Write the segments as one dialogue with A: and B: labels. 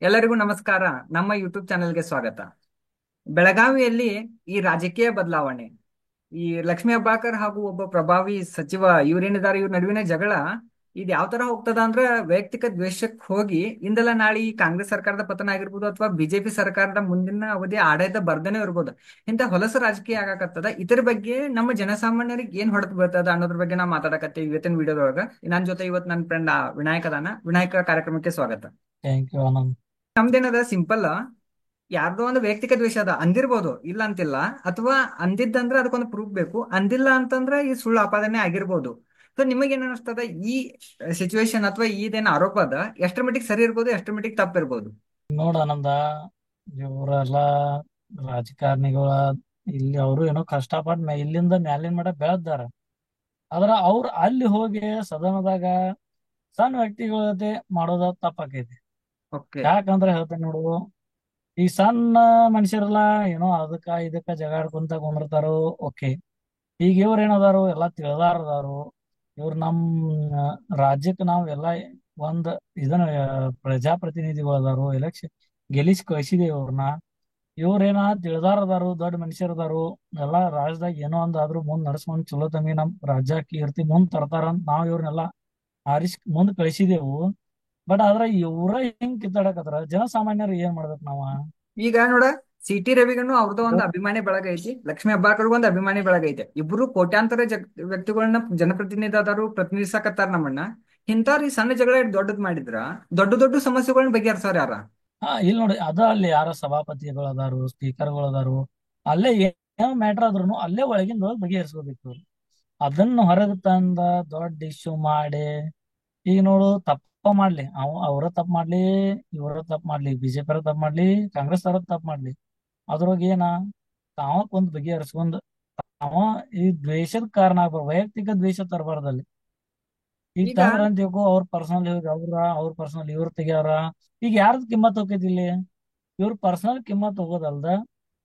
A: ಎಲ್ಲರಿಗೂ ನಮಸ್ಕಾರ. ನಮ್ಮ ಯೂಟ್ಯೂಬ್ ಚಾನೆಲ್ಗೆ ಸ್ವಾಗತ. ಬೆಳಗಾವಿಯಲ್ಲಿ ಈ ರಾಜಕೀಯ ಬದಲಾವಣೆ, ಈ ಲಕ್ಷ್ಮೀ ಹೆಬ್ಬಾಳ್ಕರ್ ಹಾಗೂ ಒಬ್ಬ ಪ್ರಭಾವಿ ಸಚಿವ ಇವ್ರೇನಿದ್ದಾರೆ, ಇವ್ರ ನಡುವಿನ ಜಗಳ ಇದು ಯಾವ ತರ ಹೋಗ್ತದ ಅಂದ್ರೆ ವೈಯಕ್ತಿಕ ದ್ವೇಷಕ್ಕೆ ಹೋಗಿ ಇಂದಲ್ಲ ನಾಳೆ ಈ ಕಾಂಗ್ರೆಸ್ ಸರ್ಕಾರದ ಪತನ ಆಗಿರ್ಬೋದು ಅಥವಾ ಬಿಜೆಪಿ ಸರ್ಕಾರದ ಮುಂದಿನ ಅವಧಿ ಆಡಳಿತ ಬರ್ದೇನೆ ಇರ್ಬೋದು. ಇಂಥ ಹೊಲಸು ರಾಜಕೀಯ ಆಗಾಕತ್ತದ. ಇದ್ರ ಬಗ್ಗೆ ನಮ್ಮ ಜನಸಾಮಾನ್ಯರಿಗೆ ಏನ್ ಹೊಡೆತ ಬೀಳ್ತದ ಅನ್ನೋದ್ರ ಬಗ್ಗೆ ನಾವು ಮಾತಾಡಕತ್ತೀವಿ ಇವತ್ತಿನ ವಿಡಿಯೋದೊಳಗ. ನನ್ನ ಜೊತೆ ಇವತ್ತು ನನ್ನ ಫ್ರೆಂಡ್ ವಿನಾಯಕ್ ಅದಾನ. ವಿನಾಯಕ, ಕಾರ್ಯಕ್ರಮಕ್ಕೆ ಸ್ವಾಗತ.
B: Thank you Anand.
A: ನಮ್ದೇನದ ಸಿಂಪಲ್, ಯಾರ್ದೋ ಒಂದು ವೈಯಕ್ತಿಕ ದ್ವೇಷ ಅದ ಅಂದಿರ್ಬೋದು, ಇಲ್ಲ ಅಂತಿಲ್ಲ. ಅಥವಾ ಅಂದಿದ್ದಂದ್ರೆ ಅದಕ್ಕೊಂದು ಪ್ರೂಫ್ ಬೇಕು, ಅಂದಿಲ್ಲ ಅಂತಂದ್ರೆ ಈ ಸುಳ್ಳು ಆಪಾದನೆ ಆಗಿರ್ಬೋದು. ಸೊ ನಿಮಗೇನ್ ಅನಿಸ್ತದ ಈ ಸಿಚುವೇಶನ್ ಅಥವಾ ಇದೇನು ಆರೋಪ ಅದ ಎಷ್ಟರ ಮಟ್ಟಿಗೆ ಸರಿ ಇರ್ಬೋದು, ಎಷ್ಟರ ಮಟ್ಟಿಗೆ ತಪ್ಪಿರ್ಬೋದು?
B: ನೋಡ ಆನಂದ, ಇವರೆಲ್ಲ ರಾಜಕಾರಣಿಗಳ ಇಲ್ಲಿ ಅವರು ಏನೋ ಕಷ್ಟಪಟ್ಟು ಇಲ್ಲಿಂದ ಮ್ಯಾಲಿನ ಮಟ್ಟ ಬೆಳೆದಾರ. ಆದ್ರ ಅವ್ರು ಅಲ್ಲಿ ಹೋಗಿ ಸದನದಾಗ ಸಣ್ಣ ವ್ಯಕ್ತಿಗಳ ಜೊತೆ ಮಾಡೋದ ತಪ್ಪಾಕೈತಿ.
A: ಓಕೆ.
B: ಯಾಕಂದ್ರೆ ಹೇಳ್ತೇನೆ ನೋಡು, ಈ ಸಣ್ಣ ಮನುಷ್ಯರೆಲ್ಲ ಏನೋ ಅದಕ್ಕ ಇದಕ್ಕ ಜಗಾಡ್ಕೊಂತ ಕುಂದಿರ್ತಾರೋ. ಓಕೆ, ಈಗ ಇವ್ರ ಏನದಾರು ಎಲ್ಲಾ ತಿಳಿದಾರದಾರು. ಇವ್ರು ನಮ್ ರಾಜ್ಯಕ್ಕೆ ನಾವ್ ಎಲ್ಲ ಒಂದ್ ಇದನ್ನ ಪ್ರಜಾಪ್ರತಿನಿಧಿಗಳದಾರು, ಎಲೆಕ್ಷನ್ ಗೆಲ್ಲಿಸಿ ಕಳಿಸಿದೇವ್ ಇವ್ರನ್ನ. ಇವ್ರೇನ ತಿಳಿದಾರದಾರು, ದೊಡ್ಡ ಮನುಷ್ಯರದಾರು. ಎಲ್ಲಾ ರಾಜ್ಯದಾಗ ಏನೋ ಒಂದಾದ್ರು ಮುಂದ್ ನಡ್ಸ್ಕೊಂಡ್ ಚಲೋ ತಂಗಿ ನಮ್ ರಾಜ್ಯ ಕೀರ್ತಿ ಮುಂದ್ ತರ್ತಾರ ಅಂತ ನಾವ್ ಇವ್ರನ್ನೆಲ್ಲ ಆರಿಸ್ ಮುಂದ್ ಕಳಿಸಿದೆವು. ಬಟ್ ಆದ್ರ ಇವ್ರ ಹಿಂಗ್ ಕಿತ್ತಾಡಕತ್ರ ಜನಸಾಮಾನ್ಯರು ಏನ್ ಮಾಡ್ಬೇಕು ನಾವ?
A: ಈಗ ನೋಡ, ಸಿ ಟಿ ರವಿಗನು ಅವ್ರದ್ದು ಒಂದು ಅಭಿಮಾನಿ ಬಳಗ ಐತಿ, ಲಕ್ಷ್ಮೀ ಹೆಬ್ಬಾಳ್ಕರ್ಗೂ ಒಂದು ಅಭಿಮಾನಿ ಬಳಗ ಐತೆ. ಇಬ್ರು ಕೋಟ್ಯಾಂತರ ವ್ಯಕ್ತಿಗಳನ್ನ ಜನಪ್ರತಿನಿಧಿ ಆದಾರು, ಪ್ರತಿನಿಧಿಸಕತ್ತಾರ ನಮ್ಮನ್ನ. ಇಂಥವ್ರು ಈ ಸಣ್ಣ ಜಗಳ ದೊಡ್ಡದ್ ಮಾಡಿದ್ರ ದೊಡ್ಡ ದೊಡ್ಡ ಸಮಸ್ಯೆಗಳನ್ನ ಬಗೆಹರ್ಸಾರ ಯಾರ?
B: ಇಲ್ಲಿ ನೋಡಿ, ಅದ ಅಲ್ಲಿ ಯಾರ ಸಭಾಪತಿಗಳದಾರು, ಸ್ಪೀಕರ್ಗಳದಾರು, ಅಲ್ಲೇ ಏನೋ ಮ್ಯಾಟರ್ ಆದ್ರೂ ಅಲ್ಲೇ ಒಳಗಿಂದ ಹೋಗಿ ಬಗೆಹರಿಸ್ಕೋಬೇಕು. ಅದನ್ನ ಹೊರಗೆ ತಂದ ದೊಡ್ಡ ಇಶ್ಯೂ ಮಾಡಿ, ಈಗ ನೋಡು, ತಪ್ಪ ಮಾಡ್ಲಿ ಅವ್ರ ತಪ್ಪ ಮಾಡ್ಲಿ, ಇವ್ರ ತಪ್ಪ ಮಾಡ್ಲಿ, ಬಿಜೆಪಿ ಅವ್ರ ತಪ್ಪ ಮಾಡ್ಲಿ, ಕಾಂಗ್ರೆಸ್ ಅವ್ರ ತಪ್ಪ ಮಾಡ್ಲಿ, ಅದ್ರೊಳಗ ಏನ ತಾವ ಕುಂತ್ ಬಗೆಹರಿಸ್ಕೊಂಡ್ ತಾವ ಈ ದ್ವೇಷದ ಕಾರಣ ಆಗ್ಬಾರ್ದು, ವೈಯಕ್ತಿಕ ದ್ವೇಷ ತರಬಾರ್ದಲ್ಲಿ. ಈಗ
A: ಈಗ
B: ತಂದ್ರ ಅಂತ ತಿಳ್ಕೊ, ಅವ್ರ ಪರ್ಸನಲ್ ಅವ್ರ ಪರ್ಸನಲ್ ಇವ್ರ ತೆಗ್ಯಾರ. ಈಗ ಯಾರ್ದ ಕಿಮ್ಮತ್ ಹೋಗೈತಿ ಇಲ್ಲಿ? ಇವ್ರ ಪರ್ಸನಲ್ ಕಿಮ್ಮತ್ ಹೋಗೋದಲ್ದ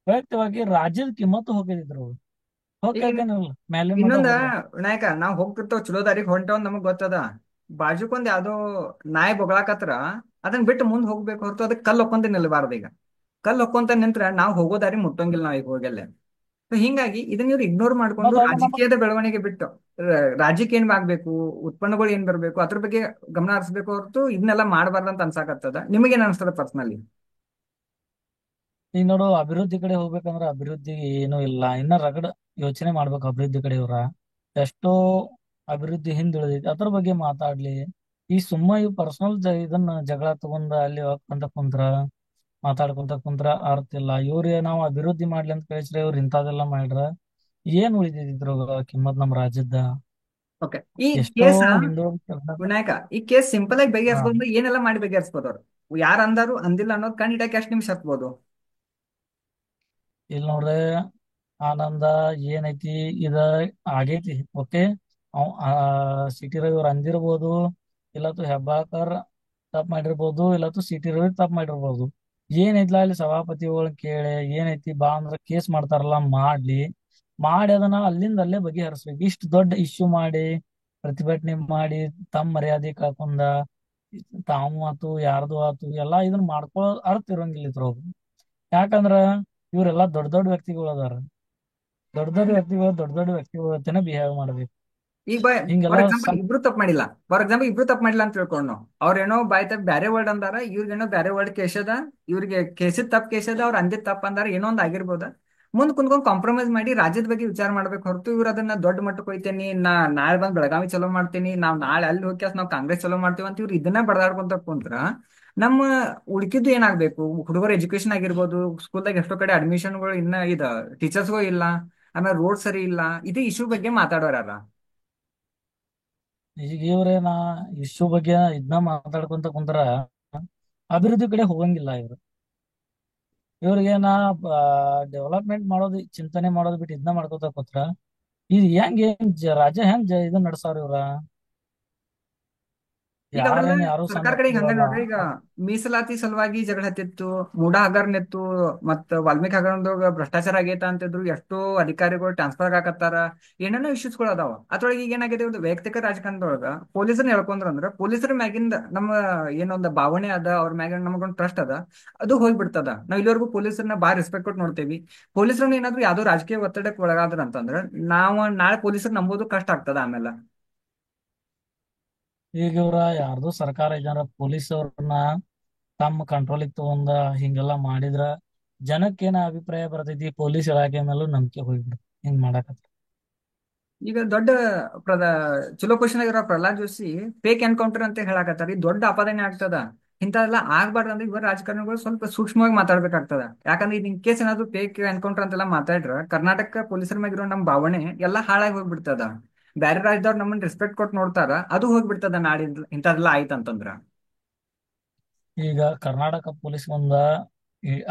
B: ವೈಯಕ್ತಿಕವಾಗಿ ರಾಜ್ಯದ ಕಿಮ್ಮತ್ ಹೋಗದಿದ್ರು
A: ಈಗ
B: ಹೋಗ್ತೇನಿಲ್ಲ, ಮೇಲಿನ ಮಟ್ಟ
A: ಇನ್ನೊಂದ,
B: ಹೋಗ್ಬಾರ್ದು.
A: ವಿನಾಯಕ, ನಾವ್ ಹೋಗ್ತಿರ್ತೇವ್ ಚಲೋ ದಾರಿಗೆ ಹೊಂಟವ್ ನಮಗ್ ಗೊತ್ತದ. ಬಾಜುಕೊಂದ್ ಯಾವ್ದೋ ನಾಯಿ ಬೊಗಳಾಕತ್ರ ಅದನ್ನ ಬಿಟ್ಟು ಮುಂದ್ ಹೋಗ್ಬೇಕು ಹೊರತು ಅದಕ್ಕೆ ಕಲ್ಲು ಹೊಕ್ಕೊಂತ ನಿಲ್ಬಾರ್ದು. ಈಗ ಕಲ್ಲು ಹೊಕ್ಕೊಂತ ನಿಂತ್ರ ನಾವ್ ಹೋಗೋ ದಾರಿ ಮುಟ್ಟಂಗಿಲ್ಲ, ನಾವ್ ಈಗ ಹೋಗಲ್ಲ. ಸೊ ಹಿಂಗಾಗಿ ಇದನ್ನ ಇವ್ರು ಇಗ್ನೋರ್ ಮಾಡ್ಕೊಂಡು
B: ಮತ್ತ ಅದು ನಮ್ಮ
A: ರಾಜಕೀಯದ ಬೆಳವಣಿಗೆ ಬಿಟ್ಟು ರಾಜ್ಯಕ್ಕೆ ಏನ್ ಆಗ್ಬೇಕು, ಉತ್ಪನ್ನಗಳು ಏನ್ ಬರ್ಬೇಕು ಅದ್ರ ಬಗ್ಗೆ ಗಮನ ಹರಿಸ್ಬೇಕು ಹೊರತು ಇದನ್ನೆಲ್ಲ ಮಾಡಬಾರ್ದು ಅಂತ ಅನ್ಸಾಕತ್ತದ. ನಿಮಗೇನ್ ಅನ್ಸ್ತದ ಪರ್ಸನಲಿ?
B: ಈಗ ನೋಡು, ಅಭಿವೃದ್ಧಿ ಕಡೆ ಹೋಗ್ಬೇಕಂದ್ರ ಅಭಿವೃದ್ಧಿ ಏನೂ ಇಲ್ಲ, ಇನ್ನ ರಗಡ ಯೋಚನೆ ಮಾಡ್ಬೇಕು ಅಭಿವೃದ್ಧಿ ಕಡೆ. ಇವ್ರ ಎಷ್ಟೋ ಅಭಿವೃದ್ಧಿ ಹಿಂದುಳಿದೈತಿ, ಅದ್ರ ಬಗ್ಗೆ ಮಾತಾಡ್ಲಿ. ಈ ಸುಮ್ಮ ಇವ್ ಪರ್ಸನಲ್ ಇದನ್ನ ಜಗಳ ತಗೊಂಡ ಅಲ್ಲಿ ಹೋಗ್ಕೊಂತ ಕುಂತ್ರ, ಮಾತಾಡ್ಕೊಂತ ಕುಂತ್ರ ಅರ್ಥ ಇಲ್ಲ. ಇವ್ರ ನಾವು ಅಭಿವೃದ್ಧಿ ಮಾಡ್ಲಿ ಅಂತ ಕಳಿಸ್ರೆ ಇವ್ರ ಇಂಥದೆಲ್ಲ ಮಾಡ್ರ ಏನ್ ಉಳಿದಿದ್ರು ಕಿಮ್ಮತ್ ನಮ್ ರಾಜ್ಯದ?
A: ಓಕೆ. ಈ
B: ಎಷ್ಟೋ
A: ಕೇಸ,
B: ಹಿಂದುಳಿದ.
A: ವಿನಾಯಕ, ಈ ಕೇಸ್ ಸಿಂಪಲ್ ಆಗಿ
B: ಹಾ,
A: ಬಗೆಹರಿಸಬಹುದು, ಏನೆಲ್ಲ ಮಾಡಿ ಬಗೆಹರಿಸಬಹುದು ಅವ್ರು? ಯಾರು ಅಂದಾರು ಅಂದಿಲ್ಲ ಅನ್ನೋದು ಕಂಡು ಹಿಡಿಯಕ್ಕೆ ಎಷ್ಟು ನಿಮಿಷ ಹತ್ಬೋದು?
B: ಇಲ್ಲಿ ನೋಡ್ರೆ ಆನಂದ, ಏನೈತಿ ಇದ ಆಗೈತಿ. ಓಕೆ, ಅವ್ ಸಿಟಿ ರವಿ ಅವ್ರು ಅಂದಿರ್ಬೋದು, ಇಲ್ಲತ್ತು ಹೆಬ್ಬಾಳ್ಕರ್ ತಪ್ಪು ಮಾಡಿರ್ಬೋದು, ಇಲ್ಲತ್ತು ಸಿಟಿ ರವಿ ತಪ್ಪು ಮಾಡಿರ್ಬೋದು. ಏನೈತ್ಲ ಅಲ್ಲಿ ಸಭಾಪತಿಗಳು ಕೇಳಿ ಏನೈತಿ ಬಾ ಅಂದ್ರ ಕೇಸ್ ಮಾಡ್ತಾರಲ್ಲ, ಮಾಡಿ ಅದನ್ನ ಅಲ್ಲಿಂದ ಅಲ್ಲೇ ಬಗೆಹರಿಸ್ಬೇಕು. ಇಷ್ಟು ದೊಡ್ಡ ಇಶ್ಯೂ ಮಾಡಿ ಪ್ರತಿಭಟನೆ ಮಾಡಿ ತಮ್ಮ ಮರ್ಯಾದೆ ಕಳ್ಕೊಂಡ ತಾವು ಆತು ಯಾರ್ದು ಆತು ಎಲ್ಲಾ ಇದನ್ನ ಮಾಡ್ಕೊಳ್ಳೋ ಅರ್ಥ ಇರಂಗಿಲ್ಲ ಇದ್ರೊಳಗ. ಯಾಕಂದ್ರ ಇವ್ರೆಲ್ಲಾ ದೊಡ್ಡ ದೊಡ್ಡ ವ್ಯಕ್ತಿಗಳು ಅದಾರ. ದೊಡ್ಡ ದೊಡ್ಡ ವ್ಯಕ್ತಿಗಳ ಜೊತೆನೆ ಬಿಹೇವ್ ಮಾಡ್ಬೇಕು.
A: ಈಗ ಫಾರ್
B: ಹಿಂಗೆಲ್ಲ
A: ಎಕ್ಸಾಂಪಲ್ ಇಬ್ರು ತಪ್ಪು ಮಾಡಿಲ್ಲ, ಫಾರ್ ಎಕ್ಸಾಂಪಲ್ ಇಬ್ರು ತಪ್ಪು ಮಾಡಿಲ್ಲ ಅಂತ ತಿಳ್ಕೊಂಡು ಅವ್ರೇನೋ ಬಾಯ್ ತಪ್ಪ ಬ್ಯಾರೆ ವರ್ಡ್ ಅಂದಾರ, ಇವ್ರಿಗೇನೋ ಬ್ಯಾರೆ ವರ್ಡ್ ಕೇಸದ, ಇವ್ರಿಗೆ ಕೇಸಿದ್ ತಪ್ಪು ಕೇಸದ, ಅವ್ರ ಅಂದಿದ್ ತಪ್ಪ ಅಂದಾರ, ಏನೋ ಒಂದ್ ಆಗಿರ್ಬೋದ. ಮುಂದ್ ಕುಂತ್ಕೊಂಡ್ ಕಾಂಪ್ರಮೈಸ್ ಮಾಡಿ ರಾಜ್ಯದ ಬಗ್ಗೆ ವಿಚಾರ ಮಾಡ್ಬೇಕು ಹೊರತು ಇವ್ರು ಅದನ್ನ ದೊಡ್ಡ ಮಟ್ಟಕ್ಕೆ ಹೋಯ್ತೇನಿ, ನಾಳೆ ಬಂದ್ ಬೆಳಗಾವಿ ಚಲೋ ಮಾಡ್ತೀನಿ, ನಾಳೆ ಅಲ್ಲಿ ಹೋಗಿ ನಾವು ಕಾಂಗ್ರೆಸ್ ಚಲೋ ಮಾಡ್ತೀವಿ ಅಂತ ಇವ್ರು ಇದನ್ನ ಬಡದಾಡ್ಕೊಂತ ಕುಂತ್ರ ನಮ್ಮ ಉಳ್ಕಿದ್ದು ಏನಾಗ್ಬೇಕು? ಹುಡುಗರ ಎಜುಕೇಶನ್ ಆಗಿರ್ಬೋದು, ಸ್ಕೂಲ್ದಾಗ ಎಷ್ಟೋ ಕಡೆ ಅಡ್ಮಿಷನ್ಗಳು ಇನ್ನ ಟೀಚರ್ಸ್ಗಳು ಇಲ್ಲ, ಆಮೇಲೆ ರೋಡ್ ಸರಿ ಇಲ್ಲ, ಇದು ಇಶ್ಯೂ ಬಗ್ಗೆ ಮಾತಾಡೋರ.
B: ಈಗ ಇವ್ರೇನ ಇಶ್ಯೂ ಬಗ್ಗೆ ಇದನ್ನ ಮಾತಾಡ್ಕೊಂತ ಕುಂತರ ಅಭಿವೃದ್ಧಿ ಕಡೆ ಹೋಗಂಗಿಲ್ಲ ಇವ್ರು. ಇವ್ರಿಗೇನ ಡೆವಲಪ್ಮೆಂಟ್ ಮಾಡೋದು ಚಿಂತನೆ ಮಾಡೋದು ಬಿಟ್ಟು ಇದನ್ನ ಮಾಡ್ಕೊತ ಕೂತ್ರ ಇದು ಹೆಂಗ್ ರಾಜ್ಯ ಹೆಂಗ್ ಇದನ್ನ ನಡ್ಸಾರ ಇವ್ರ?
A: ಈಗ ಅದ್ರಲ್ಲ
B: ಯಾರೇನು ಯಾರು
A: ಸರ್ಕಾರ
B: ಸಂಘ
A: ಕಡೆಗೆ ಹಂಗ
B: ಇರಲ್ಲ.
A: ನೋಡ್ರಿ, ಈಗ ಮೀಸಲಾತಿ ಸಲುವಾಗಿ ಜಗಳ ಹತ್ತಿತ್ತು, ಮೂಡ ಹಗರಣಿತ್ತು, ಮತ್ತ ವಾಲ್ಮೀಕಿ ಹಗರಣದಾಗ ಭ್ರಷ್ಟಾಚಾರ ಆಗೈತ ಅಂತಿದ್ರು, ಎಷ್ಟೋ ಅಧಿಕಾರಿಗಳು ಟ್ರಾನ್ಸ್ಫರ್ ಆಗತ್ತಾರ, ಏನೇನೋ ಇಶ್ಯೂಸ್ಗಳು ಅದಾವ. ಅದ್ರೊಳಗೆ ಈಗ ಏನಾಗಿದೆ, ಒಂದು ವೈಯಕ್ತಿಕ ರಾಜಕಾರಣದೊಳಗ ಪೊಲೀಸರನ್ನ ಹೇಳ್ಕೊಂಡ್ರ ಅಂದ್ರ ಪೊಲೀಸರ ಮ್ಯಾಗಿಂದ ನಮ್ಮ ಏನೊಂದು ಭಾವನೆ ಅದ, ಅವ್ರ ಮ್ಯಾಗ ನಮಗೊಂದು ಟ್ರಸ್ಟ್ ಅದ, ಅದು ಹೋಗ್ಬಿಡ್ತದ. ನಾವ್ ಇಲ್ಲಿವರೆಗೂ ಪೊಲೀಸರನ್ನ ಬಾಳ ರೆಸ್ಪೆಕ್ಟ್ ಕೊಟ್ಟು ನೋಡ್ತೇವಿ. ಪೊಲೀಸರನ್ನ ಏನಾದ್ರು ಯಾವ್ದೋ ರಾಜಕೀಯ ಒತ್ತಡಕ್ಕೆ ಒಳಗಾದ್ರ ಅಂತಂದ್ರ ನಾವು ನಾಳೆ ಪೊಲೀಸರು ನಂಬೋದು ಕಷ್ಟ ಆಗ್ತದ ಆಮೇಲೆ.
B: ಈಗ ಇವ್ರ ಯಾರ್ದು ಸರ್ಕಾರ ಇದಾರ ಪೊಲೀಸ್ ಅವ್ರನ್ನ ತಮ್ಮ ಕಂಟ್ರೋಲಿಗೆ ತಗೊಂಡ ಹಿಂಗೆಲ್ಲಾ ಮಾಡಿದ್ರ ಜನಕ್ಕೇನ ಅಭಿಪ್ರಾಯ ಬರ್ತೈತಿ, ಪೊಲೀಸ್ ಇಲಾಖೆ ಮೇಲೂ ನಂಬಿಕೆ ಹೋಗ್ಬಿಡುತ್ತೆ ಹಿಂಗ್ ಮಾಡಾಕತ್ರ.
A: ಈಗ ದೊಡ್ಡ ಪ್ರದ ಚಲೋ ಕ್ವಶನ್ ಆಗಿರೋ ಪ್ರಹ್ಲಾದ್ ಜೋಶಿ ಫೇಕ್ ಎನ್ಕೌಂಟರ್ ಅಂತ ಹೇಳಕತ್ತಾರ. ಇದು ದೊಡ್ಡ ಅಪಾದನೆ ಆಗ್ತದ. ಇಂಥವೆಲ್ಲ ಆಗ್ಬಾರ್ದು ಅಂದ್ರೆ ಇವ ರಾಜಕಾರಣಿಗಳು ಸ್ವಲ್ಪ ಸೂಕ್ಷ್ಮವಾಗಿ ಮಾತಾಡ್ಬೇಕಾಗ್ತದ. ಯಾಕಂದ್ರೆ ಇದು ಇನ್ ಕೇಸ್ ಏನಾದ್ರು ಫೇಕ್ ಎನ್ಕೌಂಟರ್ ಅಂತೆಲ್ಲ ಮಾತಾಡ್ರ ಕರ್ನಾಟಕ ಪೊಲೀಸರ ಮ್ಯಾಗಿರೋ ನಮ್ ಭಾವನೆ ಎಲ್ಲ ಹಾಳಾಗಿ ಹೋಗ್ಬಿಡ್ತದ. ಬೇರೆ ರಾಜ್ಯದವ್ರು ನಮ್ಮನ್ನ ರೆಸ್ಪೆಕ್ಟ್ ಕೊಟ್ಟು ನೋಡ್ತಾರ, ಅದು ಹೋಗ್ಬಿಡ್ತದ ನಾಡಿದ್ ಇಂಥದ್ದೆಲ್ಲ ಆಯ್ತಂತಂದ್ರ.
B: ಈಗ ಕರ್ನಾಟಕ ಪೊಲೀಸ್ ಒಂದ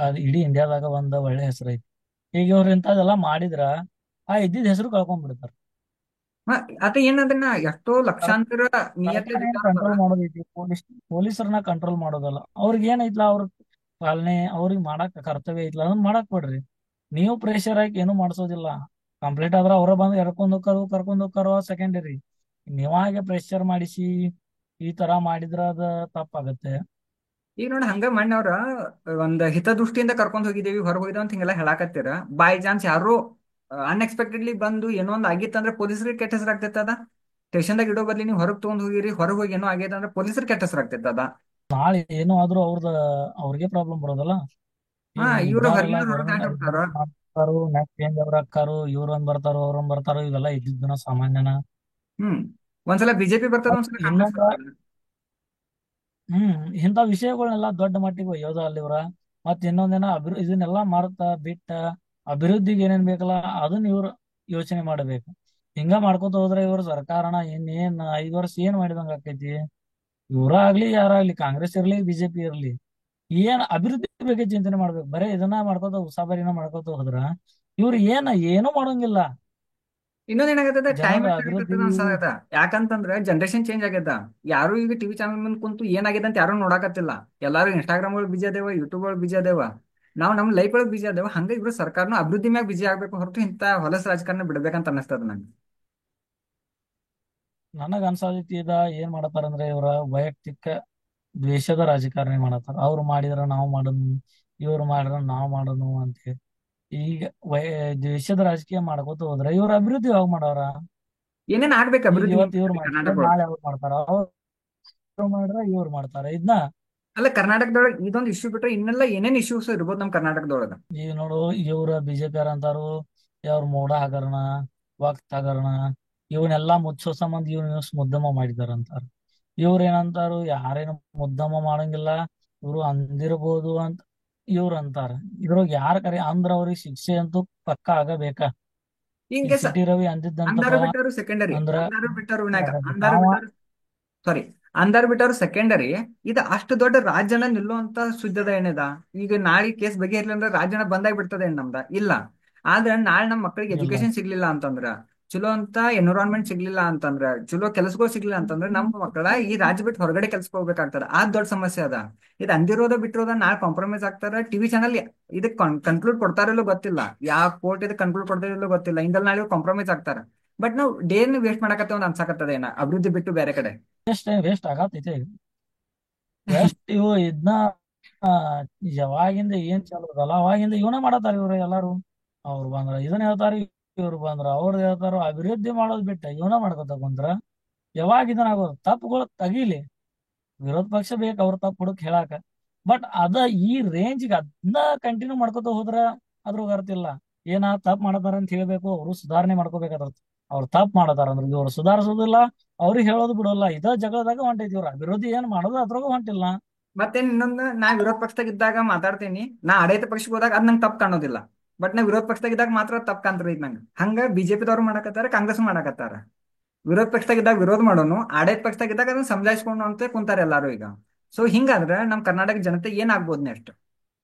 B: ಅದ್ ಇಡೀ ಇಂಡಿಯಾದಾಗ ಒಂದ ಒಳ್ಳೆ ಹೆಸರು ಐತಿ. ಈಗ ಇವ್ರ ಇಂಥದೆಲ್ಲ ಮಾಡಿದ್ರ ಆ ಇದ್ದಿದ್ ಹೆಸರು ಕಳ್ಕೊಂಡ್ ಬಿಡ್ತಾರ.
A: ಹ, ಅದ ಏನದನ್ನ ಎಷ್ಟೋ ಲಕ್ಷಾಂತರ
B: ಸರ್ಕಾರ ಏನ್
A: ನಿಯತ್ಲೆ
B: ಕಂಟ್ರೋಲ್ ಮಾಡೋದೈತಿ, ಪೊಲೀಸರನ್ನ ಕಂಟ್ರೋಲ್ ಮಾಡೋದಲ್ಲ. ಅವ್ರಿಗೆ ಏನೈತ್ಲಾ ಅವ್ರ ಪಾಲನೆ ಅವ್ರಿಗೆ ಮಾಡಕ್ ಕರ್ತವ್ಯ ಐತ್ಲಾ ಅದನ್ನ ಮಾಡಕ್ ಬಿಡ್ರಿ. ನೀವು ಪ್ರೆಷರ್ ಹಾಕಿ ಏನು ಮಾಡ್ಸೋದಿಲ್ಲ. ಕಂಪ್ಲೀಟ್ ಆದ್ರ ಅವ್ರ ಬಂದು ಕರ್ಕೊಂಡ್ ಹೋಗ್ತಾರೋ ಸೆಕೆಂಡರಿ. ನೀವಾಗೆ ಪ್ರೆಷರ್ ಮಾಡಿಸಿ ಈ ತರ ಮಾಡಿದ್ರ ಅದ ತಪ್ಪಾಗತ್ತೆ.
A: ಈಗ ನೋಡಿ, ಹಂಗ ಮಣ್ಣವ್ರ ಒಂದ್ ಹಿತದೃಷ್ಟಿಯಿಂದ ಕರ್ಕೊಂಡ್ ಹೋಗಿದ್ದೀವಿ, ಹೊರಗೆ ಹೋಗಿದ್ದೇವೆ ಅಂತ ಹಿಂಗೆಲ್ಲ ಹೇಳಾಕತ್ತೀರ. ಬೈ ಚಾನ್ಸ್ ಯಾರು ಅನ್ಎಕ್ಸ್ಪೆಕ್ಟೆಡ್ಲಿ ಬಂದು ಏನೋ ಒಂದ್ ಆಗಿತ್ತು ಅಂದ್ರೆ ಪೊಲೀಸರಿಗೆ ಕೆಟ್ಟ ಹೆಸರು ಆಗ್ತೈತದ. ಸ್ಟೇಷನ್ದಾಗ ಇಡೋ ಬದ್ಲಿ ನೀವು ಹೊರಗೆ ತಗೊಂಡ್ ಹೋಗಿರಿ, ಹೊರಗೆ ಹೋಗಿ ಏನೋ ಆಗೈತೆ ಅಂದ್ರೆ ಪೊಲೀಸರಿಗೆ ಕೆಟ್ಟ ಹೆಸರು ಆಗ್ತೈತದ.
B: ನಾಳೆ ಏನೋ ಆದ್ರೂ ಅವ್ರಿಗೆ ಪ್ರಾಬ್ಲಮ್ ಬರೋದಲ್ಲ.
A: ಹಾ,
B: ಈಗ
A: ಇವ್ರು
B: ಇದ್ದಾರೆಲ್ಲ
A: ಹೊರಗಿನವ್ರು ಹೊರಗೆ
B: ಗೌರ್ಮೆಂಟ್
A: ಹಾಕ್ಬಿಡ್ತಾರ.
B: ಮಾಡ್ತಾರು, ನೆಕ್ಸ್ಟ್ ಚೇಂಜ್ ಅವ್ರ ಹಾಕಾರು, ಇವ್ರೊಂದ್ ಬರ್ತಾರೋ ಅವ್ರೊಂದ್ ಬರ್ತಾರೋ, ಇವೆಲ್ಲ ಇದ್ದಿದ್ದನ ಸಾಮಾನ್ಯನ.
A: ಹ್ಮ್. ಒಂದ್ಸಲ ಬಿಜೆಪಿ ಬರ್ತದ,
B: ಮತ್
A: ಒಂದ್ಸಲ ಕಾಂಗ್ರೆಸ್
B: ಇನ್ನೊಂದ
A: ಬರ್ತದ.
B: ಹ್ಮ್ ಇಂಥ ವಿಷಯಗಳನ್ನೆಲ್ಲ ದೊಡ್ಡ ಮಟ್ಟಿಗೆ ಒಯ್ಯೋದ ಅಲ್ಲಿವ್ರ. ಮತ್ ಇನ್ನೊಂದೇನ ಇದನ್ನೆಲ್ಲಾ ಮಾಡ್ತಾ ಬಿಟ್ಟ ಅಭಿವೃದ್ಧಿಗೆ ಏನೇನ್ ಬೇಕಲ್ಲ ಅದನ್ನ ಇವ್ರು ಯೋಚನೆ ಮಾಡಬೇಕು. ಹಿಂಗ ಮಾಡ್ಕೊತ ಹೋದ್ರೆ ಇವ್ರ ಸರ್ಕಾರನ ಇನ್ನೇನ್ 5 ವರ್ಷ ಏನ್ ಮಾಡಿದಂಗ ಆಕೈತಿ. ಇವ್ರ ಆಗ್ಲಿ ಯಾರಾಗ್ಲಿ, ಕಾಂಗ್ರೆಸ್ ಇರ್ಲಿ ಬಿಜೆಪಿ ಇರ್ಲಿ, ಏನ್ ಅಭಿವೃದ್ಧಿ ಬಗ್ಗೆ ಚಿಂತನೆ ಮಾಡ್ಬೇಕು. ಬರೇ ಇದನ್ನ ಮಾಡ್ಕೋತ ಉಸಾಬರಿನ ಮಾಡ್ಕೋತ ಹೋದ್ರ ಇವ್ರು ಏನು ಮಾಡಂಗಿಲ್ಲ.
A: ಇನ್ನೊಂದ್ ಏನಾಗತ್ತದ, ಟೈಮ್
B: ಜನರ
A: ವೇಸ್ಟ್
B: ಅಭಿವೃದ್ಧಿ.
A: ಆಗತ್ತದ ಅನ್ಸಾಗತ್ತ. ಯಾಕಂತಂದ್ರೆ ಜನರೇಷನ್ ಚೇಂಜ್ ಆಗ್ಯದ. ಯಾರು ಈಗ ಟಿವಿ ಚಾನಲ್ ಮುಂದ್ ಕುಂತು ಏನಾಗಿದೆ ಅಂತ ಯಾರು ನೋಡಾಕತ್ತಿಲ್ಲ. ಎಲ್ಲಾರು ಇನ್ಸ್ಟಾಗ್ರಾಮ್ ಒಳಗೆ ಬಿಜಿ ಅದೇವ, ಯೂಟ್ಯೂಬ್ ಒಳಗೆ ಬಿಜಿ ಅದೇವ. ನಾವು ನಮ್ಮ ಲೈಫ್ ಒಳಗೆ ಬಿಜಿ ಅದೇವ. ಹಂಗ ಇವ್ರು ಸರ್ಕಾರನು ಅಭಿವೃದ್ಧಿ ಮ್ಯಾಗ ಬಿಜಿ ಆಗ್ಬೇಕು ಹೊರತು ಇಂಥ ಹೊಲಸ ರಾಜಕಾರಣ ಬಿಡ್ಬೇಕಂತ ಅನಿಸ್ತದ ನಂಗೆ.
B: ನನಗ ಅನ್ಸಾದೈತಿ ಇದ ಏನ್ ಮಾಡತಾರಂದ್ರೆ ಇವ್ರ ವೈಯಕ್ತಿಕ ದ್ವೇಷದ ರಾಜಕಾರಣಿ ಮಾಡತಾರ. ಅವ್ರು ಮಾಡಿದ್ರ ನಾವು ಮಾಡೋನು, ಇವ್ರು ಮಾಡಿದ್ರ ನಾವು ಮಾಡೋನು ಅಂತ ಹೇಳಿ. ಈಗ ದ್ವೇಷದ ರಾಜಕೀಯ ಮಾಡ್ಕೋತ ಹೋದ್ರ ಇವ್ರ ಅಭಿವೃದ್ಧಿ ಯಾವಾಗ ಮಾಡವ್ರ.
A: ಏನೇನ್ ಆಗ್ಬೇಕು
B: ಈಗ
A: ಅಭಿವೃದ್ಧಿ
B: ಇವತ್ತು ಇವ್ರು ಮಾಡ್ತಾರೆ,
A: ಕರ್ನಾಟಕ ಒಳಗೆ?
B: ನಾಳೆ ಅವ್ರು ಮಾಡ್ತಾರ, ಅವ್ರು ಮಾಡಿದ್ರ ಇವ್ರು ಮಾಡ್ತಾರ ಇದನ್ನ.
A: ಅಲ್ಲ, ಕರ್ನಾಟಕದೊಳಗೆ ಇದೊಂದು ಇಶ್ಯೂ ಬಿಟ್ರೆ ಇನ್ನೆಲ್ಲ ಏನೇನ್ ಇಶ್ಯೂಸ್ ಇರ್ಬೋದು ನಮ್ ಕರ್ನಾಟಕದೊಳಗ.
B: ಈಗ ನೋಡು ಇವ್ರ ಬಿಜೆಪಿ ಅಂತಾರು ಅವ್ರ ಮೋಡ ಹಗರಣ, ವಕ್ತ್ ಹಗರಣ ಇವನ್ನೆಲ್ಲಾ ಮುಚ್ಚೋ ಸಂಬಂಧ ಇವ್ರ ನ್ಯೂಸ್ ಮುದ್ದಮ ಮಾಡಿದಾರ ಅಂತಾರ. ಇವ್ರ ಏನಂತಾರು ಯಾರೇನು ಮುದ್ದಮ ಮಾಡಂಗಿಲ್ಲ, ಇವ್ರು ಅಂದಿರ್ಬೋದು ಅಂತ ಇವ್ರು ಅಂತಾರ. ಇದ್ರೊಳಗ ಯಾರ ಕರೆ ಅಂದ್ರ ಅವ್ರಿಗೆ ಶಿಕ್ಷೆ ಅಂತೂ ಪಕ್ಕ ಆಗಬೇಕಾ.
A: ಇನ್
B: ಈಗ
A: ಕೇಸ್
B: ಸಿಟಿ ರವಿ ಅಂದಿದ್ದಂತದ
A: ಅಂಧಾರು ಬಿಟ್ಟರು ಸೆಕೆಂಡರಿ,
B: ಅಂದ್ರ
A: ಅಂಧಾರು ಬಿಟ್ಟರು ವಿನಾಯಕ, ಅಂಧಾರು
B: ನಾವ
A: ಬಿಟ್ಟರು ಸಾರಿ, ಅಂಧಾರ್ ಬಿಟ್ಟರು ಸೆಕೆಂಡರಿ. ಇದು ಅಷ್ಟು ದೊಡ್ಡ ರಾಜ್ಯನ ನಿಲ್ಲುವಂತ ಸುದ್ದದ ಏನಿದ? ಈಗ ನಾಳೆ ಕೇಸ್ ಬಗೆಹರ್ಲಿ ಅಂದ್ರೆ ರಾಜ್ಯನ ಬಂದಾಗಿ ಬಿಡ್ತದೆ ಏನ್ ನಮ್ದ? ಇಲ್ಲ. ಆದ್ರೆ ನಾಳೆ ನಮ್ಮ ಮಕ್ಕಳಿಗೆ
B: ಇಲ್ಲ.
A: ಎಜುಕೇಶನ್ ಸಿಗ್ಲಿಲ್ಲ ಅಂತಂದ್ರ, ಚಲೋ ಅಂತ ಎನ್ವಿರಾನ್ಮೆಂಟ್ ಸಿಗ್ಲಿಲ್ಲ ಅಂತಂದ್ರ, ಚಲೋ ಕೆಲಸಗಳು ಸಿಗ್ಲಿಲ್ಲ ಅಂತಂದ್ರೆ ನಮ್ಮ ಮಕ್ಕಳ ಈ ರಾಜ್ಯ ಬಿಟ್ಟು ಹೊರಗಡೆ ಕೆಲ್ಸಕ್ಕೆ ಹೋಗ್ಬೇಕಾಗ್ತದ. ಆ ದೊಡ್ಡ ಸಮಸ್ಯೆ ಅದ. ಇದು ಅಂದಿರೋದ ಬಿಟ್ಟಿರೋದ ನಾಳೆ ಕಾಂಪ್ರಮೈಸ್ ಆಗ್ತಾರ. ಟಿವಿ ಚಾನಲ್ ಇದಕ್ಕೆ ಕನ್ಕ್ಲೂಡ್ ಕೊಡ್ತಾರಿಲ್ಲೋ ಗೊತ್ತಿಲ್ಲ, ಯಾವ ಕೋರ್ಟ್ ಇದಕ್ಕೆ ಕನ್ಕ್ಲೂಡ್ ಕೊಡ್ತಾರಿಲ್ಲೋ ಗೊತ್ತಿಲ್ಲ, ಇಂದಲ್ಲಿ ನಾಳೆ ಕಾಂಪ್ರಮೈಸ್ ಆಗ್ತಾರ. ಬಟ್ ನಾವು ಡೇನ್ ವೇಸ್ಟ್ ಮಾಡಕತ್ತೇವ ಅಂತ ಅನ್ಸಕತ್ತದ ಏನ, ಅಭಿವೃದ್ಧಿ ಬಿಟ್ಟು ಬೇರೆ ಕಡೆ.
B: ವೇಸ್ಟ್ ಆಗತೈತೆ. ಎಷ್ಟು ಇವು ಇದನ್ನ ಯಾವಾಗಿಂದ ಏನ್ ಚಲೋದಲ್ಲ ಅವಾಗಿಂದ ಇವನ ಮಾಡತಾರ ಇವ್ರು ಎಲ್ಲಾರು. ಅವ್ರು ಬಂದ್ರ ಇದನ್ನ ಹೇಳ್ತಾರ, ಇವ್ರು ಬಂದ್ರ ಅವ್ರು ಹೇಳ್ತಾರ. ಅಭಿವೃದ್ಧಿ ಮಾಡೋದ್ ಬಿಟ್ಟ ಇವನ ಮಾಡ್ಕೊತ ಕುಂತ್ರ ಯಾವಾಗ ಇದನ್ನ ಆಗೋದು. ತಪ್ಪುಗಳು ತಗೀಲಿ, ವಿರೋಧ ಪಕ್ಷ ಬೇಕು ಅವ್ರ ತಪ್ಪು ಹುಡುಕ್ ಹೇಳಾಕ. ಬಟ್ ಅದ ಈ ರೇಂಜ್ಗೆ ಅದನ್ನ ಕಂಟಿನ್ಯೂ ಮಾಡ್ಕೊತ ಹೋದ್ರ ಅದ್ರ ಅರ್ಥ ಇಲ್ಲ. ಏನ ತಪ್ಪು ಮಾಡತಾರ ಅಂತ ಹೇಳ್ಬೇಕು, ಅವರು ಸುಧಾರಣೆ ಮಾಡ್ಕೋಬೇಕಾದ್ರ. ಅವ್ರು ತಪ್ಪು ಮಾಡತಾರ ಅಂದ್ರೆ ಇವ್ರು ಸುಧಾರಿಸೋದಿಲ್ಲ, ಅವ್ರಿಗೆ ಹೇಳೋದು ಬಿಡೋಲ್ಲ. ಇದ ಜಗಳದಾಗ ಹೊಂಟೈತಿ. ಇವ್ರ ಅಭಿವೃದ್ಧಿ ಏನ್ ಮಾಡೋದು ಅದ್ರಾಗ ಹೊಂಟಿಲ್ಲ.
A: ಮತ್ತೇನ್ ಇನ್ನೊಂದು, ನಾ ವಿರೋಧ ಪಕ್ಷದಾಗ ಇದ್ದಾಗ ಮಾತಾಡ್ತೀನಿ, ನಾ ಆಡಳಿತ ಪಕ್ಷಕ್ಕೆ ಹೋದಾಗ ಅದ್ ನಂಗೆ ತಪ್ಪು ಕಾಣೋದಿಲ್ಲ. ಬಟ್ ನಾ ವಿರೋಧ ಪಕ್ಷದಾಗ ಇದ್ದಾಗ ಮಾತ್ರ ತಪ್ಪು ಕಾಣ್ತದೆ ನಂಗೆ. ಹಂಗ ಬಿಜೆಪಿದವ್ರು ಮಾಡಕತ್ತಾರ, ಕಾಂಗ್ರೆಸ್ ಮಾಡಕತ್ತಾರ. ವಿರೋಧ ಪಕ್ಷದಾಗ ಇದ್ದಾಗ ವಿರೋಧ ಮಾಡೋನು, ಆಡಳಿತ ಪಕ್ಷದಾಗ ಇದ್ದಾಗ ಅದನ್ನ ಸಮಜಾಯಿಸ್ಕೊಂಡು ಅಂತ ಕುಂತಾರೆ ಎಲ್ಲಾರು ಈಗ. ಸೊ ಹಿಂಗಾದ್ರೆ ನಮ್ ಕರ್ನಾಟಕ ಜನತೆ ಏನಾಗ್ಬೋದು ನೆಕ್ಸ್ಟ್?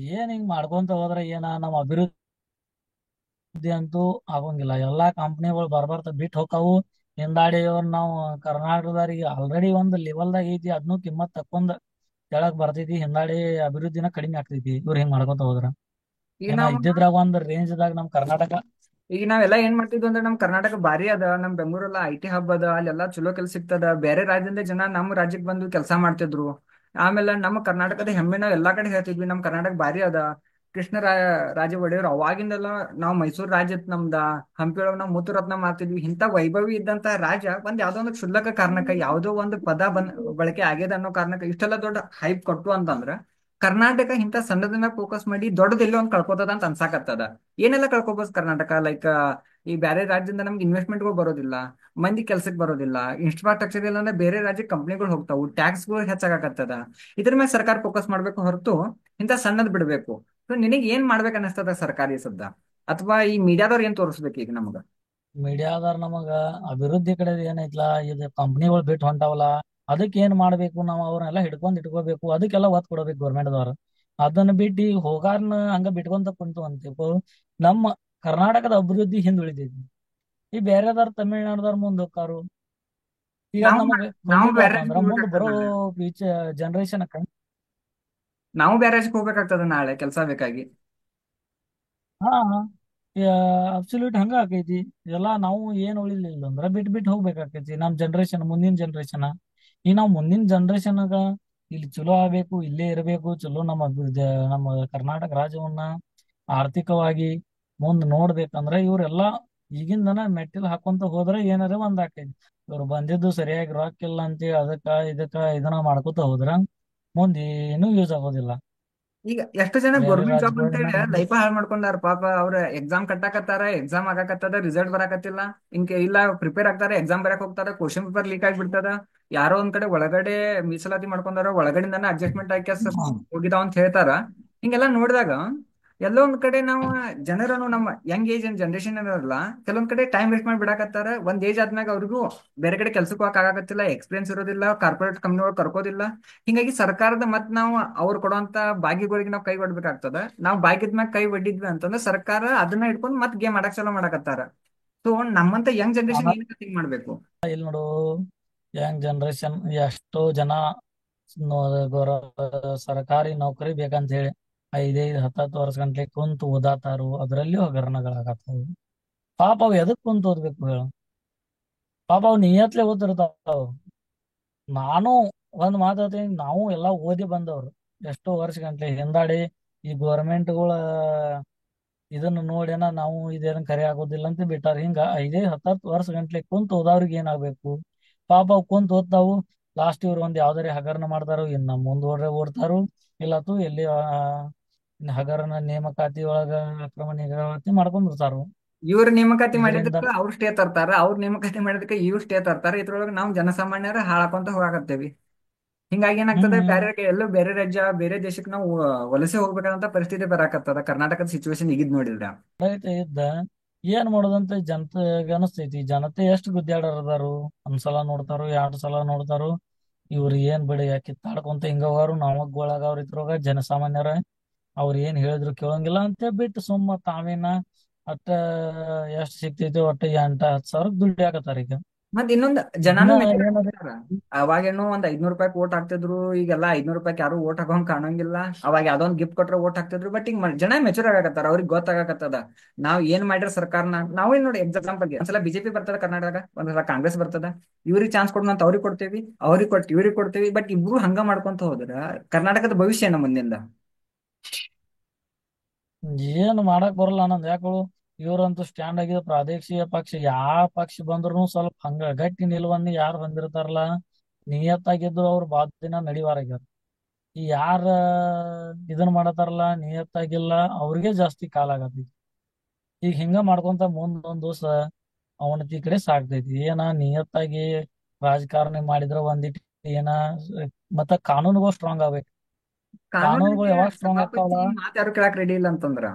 B: ಏನ್ ಹಿಂಗ್ ಮಾಡ್ಕೊಂತ ಹೋದ್ರ ಏನ ನಮ್ ಅಭಿವೃದ್ಧಿ ಅಂತೂ ಆಗೋಂಗಿಲ್ಲ. ಎಲ್ಲಾ ಕಂಪ್ನಿಗಳು ಬರ್ಬರ್ತ ಬಿಟ್ಟು ಹೋಗ್ತಾವು. ಹಿಂದಾಡಿ ಅವ್ರು ನಾವು ಕರ್ನಾಟಕದವ್ರಿಗೆ ಆಲ್ರೆಡಿ ಒಂದು ಲೆವೆಲ್ದಾಗ ಐತಿ ಅದನ್ನು ಕಿಮ್ಮತ್ ತಕ್ಕೊಂಡ್ ಕೆಳಗ್ ಬರ್ತೈತಿ, ಹಿಂದಾಡಿ ಅಭಿವೃದ್ಧಿನ ಕಡಿಮೆ ಆಗ್ತೈತಿ ಇವ್ರು ಹಿಂಗ್ ಮಾಡ್ಕೊತ ಹೋದ್ರ.
A: ಈಗ
B: ಏನ
A: ನಾವು
B: ಇದ್ದಿದ್ರಾಗ ಒಂದ್ ರೇಂಜ್ದಾಗ ನಮ್ ಕರ್ನಾಟಕ.
A: ಈಗ ನಾವೆಲ್ಲ ಏನ್ ಮಾಡ್ತಿದ್ವಿ ಅಂದ್ರೆ ನಮ್ ಕರ್ನಾಟಕ ಬಾರಿ ಅದ, ನಮ್ ಬೆಂಗಳೂರೆಲ್ಲ IT ಹಬ್ ಅದ, ಅಲ್ಲೆಲ್ಲ ಚಲೋ ಕೆಲ್ಸ ಸಿಗ್ತದ, ಬೇರೆ ರಾಜ್ಯದಿಂದ ಜನ ನಮ್ಮ ರಾಜ್ಯಕ್ಕೆ ಬಂದು ಕೆಲಸ ಮಾಡ್ತಿದ್ರು. ಆಮೇಲೆ ನಮ್ಮ ಕರ್ನಾಟಕದ ಹೆಮ್ಮೆ ನಾವ್ ಎಲ್ಲಾ ಕಡೆ ಹೇಳ್ತಿದ್ವಿ, ನಮ್ ಕರ್ನಾಟಕ ಬಾರಿ ಅದ. ರಾಜ ಒಡೆಯವರು ಅವಾಗಿಂದೆಲ್ಲ ನಾವು ಮೈಸೂರು ರಾಜ್ಯ ನಮ್ದ, ಹಂಪಿ ಒಳಗ್ ನಾವು ಮುತ್ತುರತ್ನ ಮಾಡ್ತಿದ್ವಿ. ಇಂಥ ವೈಭವಿ ಇದ್ದಂತ ರಾಜ ಒಂದ್ ಯಾವ್ದೋ ಒಂದು ಕ್ಷುಲ್ಲಕ ಕಾರಣಕ್ಕ, ಯಾವ್ದೋ ಒಂದು ಬಳಕೆ ಆಗ್ಯದ ಅನ್ನೋ ಕಾರಣಕ್ಕ ಇಷ್ಟೆಲ್ಲ ದೊಡ್ಡ ಹೈಪ್ ಕೊಟ್ಟು ಅಂತಂದ್ರ ಕರ್ನಾಟಕ ಇಂಥ ಸಣ್ಣದ ಮೇಲೆ ಫೋಕಸ್ ಮಾಡಿ ದೊಡ್ಡದೆಲ್ಲ ಒಂದ್ ಕಳ್ಕೊತದ ಅಂತ ಅನ್ಸಾಕತ್ತದ. ಏನೆಲ್ಲ ಕಳ್ಕೊಬೋದು ಕರ್ನಾಟಕ? ಲೈಕ್ ಈ ಬೇರೆ ರಾಜ್ಯದಿಂದ ನಮ್ಗೆ ಇನ್ವೆಸ್ಟ್ಮೆಂಟ್ಗಳು ಬರೋದಿಲ್ಲ, ಮಂದಿ ಕೆಲ್ಸಕ್ಕೆ ಬರೋದಿಲ್ಲ, ಇನ್ಫ್ರಾಸ್ಟ್ರಕ್ಚರ್ ಇಲ್ಲ ಅಂದ್ರೆ ಬೇರೆ ರಾಜ್ಯ ಕಂಪ್ನಿಗಳು ಹೋಗ್ತಾವು, ಟ್ಯಾಕ್ಸ್ಗಳು ಹೆಚ್ಚಾಗತ್ತದ. ಇದ್ರ ಮೇಲೆ ಸರ್ಕಾರ ಫೋಕಸ್ ಮಾಡ್ಬೇಕು ಹೊರತು ಇಂಥ ಸಣ್ಣದ್ ಬಿಡ್ಬೇಕು. ಸೊ ನಿನಗೆ ಏನ್ ಮಾಡ್ಬೇಕು ಅನಿಸ್ತದ ಸರ್ಕಾರಿ ಸದ್ದ, ಅಥವಾ ಈ ಮೀಡಿಯಾದವ್ರು ಏನ್ ತೋರಿಸ್ಬೇಕು ಈಗ ನಮ್ಗ?
B: ಮೀಡಿಯಾದಾರ ನಮಗ ಅಭಿವೃದ್ಧಿ ಕಡೆ ಏನೈತ್ಲಾ, ಇದು ಕಂಪ್ನಿಗಳು ಬಿಟ್ಟು ಹೊಂಟಾವಲ್ಲ, ಅದಕ್ಕೆ ಏನ್ ಮಾಡ್ಬೇಕು, ನಾವು ಅವ್ರನ್ನೆಲ್ಲ ಹಿಡ್ಕೊಂಡ್ ಇಟ್ಕೋಬೇಕು, ಅದಕ್ಕೆಲ್ಲ ಒತ್ತು ಕೊಡ್ಬೇಕು ಗೌರ್ಮೆಂಟ್ದವ್ರು. ಅದನ್ನ ಬಿಟ್ಟು ಈಗ ಹೋಗಾರ್ನ ಹಂಗ ಬಿಟ್ಕೊಂತ ಕುಂತು ಅಂತೀವಿ, ನಮ್ಮ ಕರ್ನಾಟಕದ ಅಭಿವೃದ್ಧಿ ಹಿಂದುಳಿದೈತಿ. ಈ ಬೇರೆದವ್ರ ತಮಿಳ್ನಾಡ್ದವ್ರ ಮುಂದ್ ಹೋಗ್ತಾರು. ಈಗ ಅದ್
A: ನಾವು
B: ನಮಗ್
A: ನಾವು
B: ಕಲಿಲಿಲ್ಲ
A: ಬ್ಯಾರೇಜ್ಗೆ
B: ಅಂದ್ರ ಮುಂದ್
A: ಹೋಗ್ಬೇಕಾಗ್ತದ
B: ಬರೋ
A: ನಾಳೆ.
B: ಜನರೇಷನ್
A: ನಾವು ಬ್ಯಾರೇಜ್ಗೆ ಹೋಗ್ಬೇಕಾಗ್ತದ ನಾಳೆ ಕೆಲಸ ಬೇಕಾಗಿ.
B: ಹಾ ಅಬ್ಸಲ್ಯೂಟ್ ಹಂಗ ಆಕೈತಿ. ಎಲ್ಲ ನಾವು ಏನ್ ಉಳಿಲಿಲ್ಲ ಅಂದ್ರ ಬಿಟ್ ಬಿಟ್ ಹೋಗ್ಬೇಕಾಕೈತಿ ನಮ್ ಜನರೇಷನ್, ಮುಂದಿನ ಜನರೇಷನ್. ಈ ನಾವ್ ಮುಂದಿನ ಜನರೇಷನ್ಗ ಇಲ್ಲಿ ಚಲೋ ಆಗ್ಬೇಕು, ಇಲ್ಲೇ ಇರಬೇಕು, ಚಲೋ ನಮ್ಮ ಕರ್ನಾಟಕ ರಾಜ್ಯವನ್ನ ಆರ್ಥಿಕವಾಗಿ ಮುಂದ್ ನೋಡ್ಬೇಕಂದ್ರ ಇವ್ರೆಲ್ಲಾ ಈಗಿಂದನ ಮೆಟ್ಟಿಲ್ ಹಾಕೊಂತ ಹೋದ್ರೆ ಏನಾರ ಒಂದ್ ಆಕೈತಿ. ಇವ್ರು ಬಂದಿದ್ದು ಸರಿಯಾಗಿ ರೊಕ್ಕ ಇಲ್ಲ ಅಂತೇಳಿ ಅದಕ್ಕ ಇದಕ್ಕ ಇದನ್ನ ಮಾಡ್ಕೊತ ಹೋದ್ರ ಮುಂದ್ ಏನೂ ಯೂಸ್ ಆಗೋದಿಲ್ಲ.
A: ಈಗ ಎಷ್ಟು ಜನ
B: ಬೇರೆ
A: ಗೌರ್ಮೆಂಟ್ ಜಾಬ್
B: ರಾಜ್ಯಗಳನ್ನ
A: ಅಂತೇಳಿ ಲೈಫ್ ಹಾಳು ಮಾಡ್ಕೊಂಡಾರ ಪಾಪ. ಅವ್ರ ಎಕ್ಸಾಮ್ ಕಟ್ಟಾಕತ್ತಾರ, ಎಕ್ಸಾಮ್ ಆಗಾಕತ್ತದ, ರಿಸಲ್ಟ್ ಬರಾಕತ್ತಿಲ್ಲ. ಇಲ್ಲ ಪ್ರಿಪೇರ್ ಆಗ್ತಾರೆ, ಎಕ್ಸಾಮ್ ಬರಕ್ ಹೋಗ್ತಾರ, ಕ್ವಶನ್ ಪೇಪರ್ ಲೀಕ್ ಆಗಿಬಿಡ್ತದ. ಯಾರೋ ಒಂದ್ ಕಡೆ ಒಳಗಡೆ ಮೀಸಲಾತಿ ಮಾಡ್ಕೊಂಡಾರ, ಒಳಗಡೆಯಿಂದಾನ ಅಡ್ಜಸ್ಟ್ಮೆಂಟ್ ಆಗಿ ಹೋಗಿದಾವ ಅಂತ ಹೇಳ್ತಾರ. ಹಿಂಗೆಲ್ಲ ನೋಡಿದಾಗ ಎಲ್ಲೋ ಒಂದ್ ಕಡೆ ನಾವು ಜನರನ್ನು ನಮ್ಮ ಯಂಗ್ ಏಜ್ ಜನರೇಷನ್ ಏನಲ್ಲ, ಕೆಲವೊಂದ್ ಕಡೆ ಟೈಮ್ ವೇಸ್ಟ್ ಮಾಡಿ ಬಿಡಾಕತ್ತಾರ. ಒಂದ್ ಏಜ್ ಆದ್ಮ್ಯಾಗ ಅವ್ರಿಗೂ ಬೇರೆ ಕಡೆ ಕೆಲ್ಸಕ್ಕೆ ಹೋಗಕ್ ಆಗಾಕತ್ತಿಲ್ಲ, ಎಕ್ಸ್ಪೀರಿಯನ್ಸ್ ಇರೋದಿಲ್ಲ, ಕಾರ್ಪೊರೇಟ್ ಕಂಪ್ನಿ ಒಳಗೆ ಕರ್ಕೋದಿಲ್ಲ. ಹಿಂಗಾಗಿ ಸರ್ಕಾರದ ಮತ್ ನಾವು ಅವ್ರು ಕೊಡುವಂತ ಭಾಗ್ಯಗಳಿಗೆ ನಾವು ಕೈ ಒಡ್ಬೇಕಾಗ್ತದ. ನಾವು ಭಾಗ್ಯದ ಮ್ಯಾಗ ಕೈ ಒಡ್ಡಿದ್ವಿ ಅಂತಂದ್ರೆ ಸರ್ಕಾರ ಅದನ್ನ ಇಟ್ಕೊಂಡು ಮತ್ ಗೇಮ್ ಆಡಕ್ ಚಲೋ ಮಾಡಕತ್ತಾರ. ಸೊ ನಮ್ಮಂತ ಯಂಗ್ ಜನರೇಷನ್ ಏನ್ ಥಿಂಕ್ ಮಾಡ್ಬೇಕು?
B: ಇಲ್ಲಿ ನೋಡು, ಯಂಗ್ ಜನರೇಷನ್ ಎಷ್ಟೋ ಜನ ನೋ- ಸರ್ಕಾರಿ ನೌಕರಿ ಬೇಕಂತ ಹೇಳಿ 5-10 ವರ್ಷ ಗಂಟ್ಲೆ ಕುಂತು ಓದಾತಾರು, ಅದರಲ್ಲಿ ಹಗರಣಗಳಾಗತ್ತಾವು. ಪಾಪ ಅವ್ ಎದಕ್ ಕುಂತು ಓದ್ಬೇಕು ಹೇಳು? ಪಾಪ ಅವ್ ನಿಯತ್ಲೆ ಓದಿರ್ತಾವ. ನಾನು ಒಂದ್ ಮಾತಾಡ್ತೀನಿ, ನಾವು ಎಲ್ಲಾ ಓದಿ ಬಂದವ್ರು ಎಷ್ಟೋ ವರ್ಷ ಗಂಟ್ಲೆ ಹಿಂದಾಡಿ ಈ ಗೋರ್ಮೆಂಟ್ಗಳ ಇದನ್ನ ನೋಡೇನ ನಾವು ಇದೇನ ಕರೆ ಆಗೋದಿಲ್ಲ ಅಂತ ಬಿಟ್ಟಾರ. ಹಿಂಗ 5-10 ವರ್ಷ ಗಂಟ್ಲೆ ಕುಂತ ಓದವ್ರಿಗೆ ಏನಾಗ್ಬೇಕು? ಪಾಪ ಅವ್ ಕುಂತ ಓದ್ತಾವು, ಲಾಸ್ಟ್ ಇವ್ರು ಒಂದ್ ಯಾವ್ದಾರ ಹಗರಣ ಮಾಡ್ತಾರೋ ಇನ್ನ ಮುಂದುವರೆ ಓಡ್ತಾರು, ಇಲ್ಲತ್ತು ಎಲ್ಲಿ ಹಗರಣ ನೇಮಕಾತಿ ಒಳಗ ಅಕ್ರಮ ನೇಮಕಾತಿ ಮಾಡ್ಕೊಂಡ್ ಬಿಡ್ತಾರು.
A: ಇವ್ರ ನೇಮಕಾತಿ
B: ಇದರಿಂದ
A: ಮಾಡಿದಕ್ಕೆ ಅವ್ರು ಸ್ಟೇ ತರ್ತಾರ, ಅವ್ರ ನೇಮಕಾತಿ ಮಾಡಿದಕ್ಕೆ ಇವ್ರು ಸ್ಟೇ ತರ್ತಾರ. ಇದ್ರೊಳಗೆ ನಾವು ಜನಸಾಮಾನ್ಯರ ಹಾಳಾಕೊಂತ ಹೋಗಾಕತ್ತೇವಿ. ಹಿಂಗಾಗಿ ಏನಾಗ್ತದೆ,
B: ಹ್ಮ್
A: ಬೇರೆ ಎಲ್ಲೋ ಬೇರೆ ರಾಜ್ಯ ಬೇರೆ ದೇಶಕ್ಕೆ ನಾವು ವಲಸೆ ಹೋಗ್ಬೇಕಾದಂತ ಪರಿಸ್ಥಿತಿ ಬರಾಕತ್ತದ ಕರ್ನಾಟಕದ ಸಿಚುವೇಶನ್ ಈಗಿದ್ ನೋಡಿದ್ರ.
B: ರೈತ ಇದ್ದ ಏನ್ ಮಾಡೋದಂತ ಜನತೆಗೆ ಅನಸ್ತೈತಿ. ಜನತೆ ಎಷ್ಟು ಗುದ್ದಾಡೋರು ಒಂದ್ಸಲ ನೋಡ್ತಾರೋ 2 ಸಲ ನೋಡ್ತಾರೋ, ಇವ್ರು ಏನ್ ಬಿಡಿ ಕಿತ್ತಾಡ್ಕೊಂತ ಹಿಂಗ ಹೋಗಾರು ನಮಗ್ ಒಳಗವ್ರ ಇದ್ರೊಳಗ ಜನಸಾಮಾನ್ಯರ ಅವ್ರ ಏನ್ ಹೇಳಿದ್ರು ಕೇಳಂಗಿಲ್ಲ ಅಂತ ಬಿಟ್ಟು ಸುಮ್ಮ ತಾವೇನ ಅಟ್ಟ ಎಷ್ಟ್ ಸಿಗ್ತೈತಿ ಒಟ್ಟ 8-10 ಸಾವಿರ ದುಡ್ಡು ಈಗ.
A: ಮತ್ ಇನ್ನೊಂದ್
B: ಇದನ್ನ
A: ಜನನು ಮೆಚೂರ್
B: ಏನದ
A: ಆಗ್ಬಿಟ್ಟಾರ. ಅವಾಗೇನೋ ಒಂದ್ 500 ರೂಪಾಯಿ ಓಟ್ ಹಾಕ್ತಿದ್ರು, ಈಗೆಲ್ಲ 500 ರೂಪಾಯಿ ಯಾರು ಓಟ್ ಹಾಕೋಂಗ್ ಕಾಣಂಗಿಲ್ಲ. ಅವಾಗ ಯಾವ್ದೋ ಒಂದ್ ಗಿಫ್ಟ್ ಕೊಟ್ರೆ ಓಟ್ ಹಾಕ್ತಿದ್ರು. ಬಟ್ ಈಗ ಜನ ಮೆಚೂರ್ ಆಗಕತ್ತಾರ, ಅವ್ರಿಗೆ ಗೊತ್ತಾಗಕತ್ತದ ನಾವ್ ಏನ್ ಮಾಡಿರ ಸರ್ಕಾರನ. ನಾವೇ ನೋಡಿ ಎಕ್ಸಾಂಪಲ್ ಗೆ ಒಂದ್ಸಲ ಬಿಜೆಪಿ ಬರ್ತದ ಕರ್ನಾಟಕ, ಒಂದ್ಸಲ ಕಾಂಗ್ರೆಸ್ ಬರ್ತದ. ಇವ್ರಿಗೆ ಚಾನ್ಸ್ ಕೊಡೋಣ ಅಂತ ಅವ್ರಿಗೆ ಕೊಡ್ತೇವಿ, ಅವ್ರಿಗೆ ಕೊಟ್ಟು ಇವ್ರಿಗೆ ಕೊಡ್ತೇವಿ. ಬಟ್ ಇಬ್ರು ಹಂಗ ಮಾಡ್ಕೊಂತ ಹೋದ್ರ ಕರ್ನಾಟಕದ ಭವಿಷ್ಯ ಏನು ಮುಂದಿಂದ?
B: ಏನ್ ಮಾಡಕ್ ಬರಲ್ಲ ಅನ್ನೋದ್ ಯಾಕಳು. ಇವ್ರಂತೂ ಸ್ಟ್ಯಾಂಡ್ ಆಗಿದ ಪ್ರಾದೇಶಿಕ ಪಕ್ಷ ಯಾವ ಪಕ್ಷ ಬಂದ್ರು ಸ್ವಲ್ಪ ಹಂಗ ಗಟ್ಟಿ ನಿಲುವನ್ನ ಯಾರು ಹೊಂದಿರ್ತಾರಲ್ಲ, ನಿಯತ್ತಾಗಿದ್ರು ಅವ್ರು ಬಾಳ ದಿನ ನಡಿವಾರಾಗ್ಯಾರ. ಈ ಯಾರ ಇದನ್ ಮಾಡತಾರಲ್ಲ ನಿಯತ್ತಾಗಿಲ್ಲ ಅವ್ರಿಗೆ ಜಾಸ್ತಿ ಕಾಲ ಆಗತೈತಿ. ಈಗ ಹಿಂಗ ಮಾಡ್ಕೊಂತ ಮುಂದೊಂದ್ ದಿವಸ ಅವನತಿ ಕಡೆ ಸಾಗ್ತೈತಿ. ಏನ ನಿಯತ್ತಾಗಿ ರಾಜಕಾರಣ ಮಾಡಿದ್ರ ಒಂದಿಟ್ಟು ಏನ, ಮತ್ತ ಕಾನೂನುಗಳು ಸ್ಟ್ರಾಂಗ್ ಆಗ್ಬೇಕು. ಕಾನೂನುಗಳು
A: ಕಾನೂನಿಗೆ
B: ಯಾವಾಗ ಸ್ಟ್ರಾಂಗ್
A: ಸಭಾಪತಿ
B: ಆಗ್ತಾವಲ್ಲ,
A: ಮಾತು ಯಾರು ಕೇಳಕ್ ರೆಡಿ ಇಲ್ಲ ಅಂತಂದ್ರ,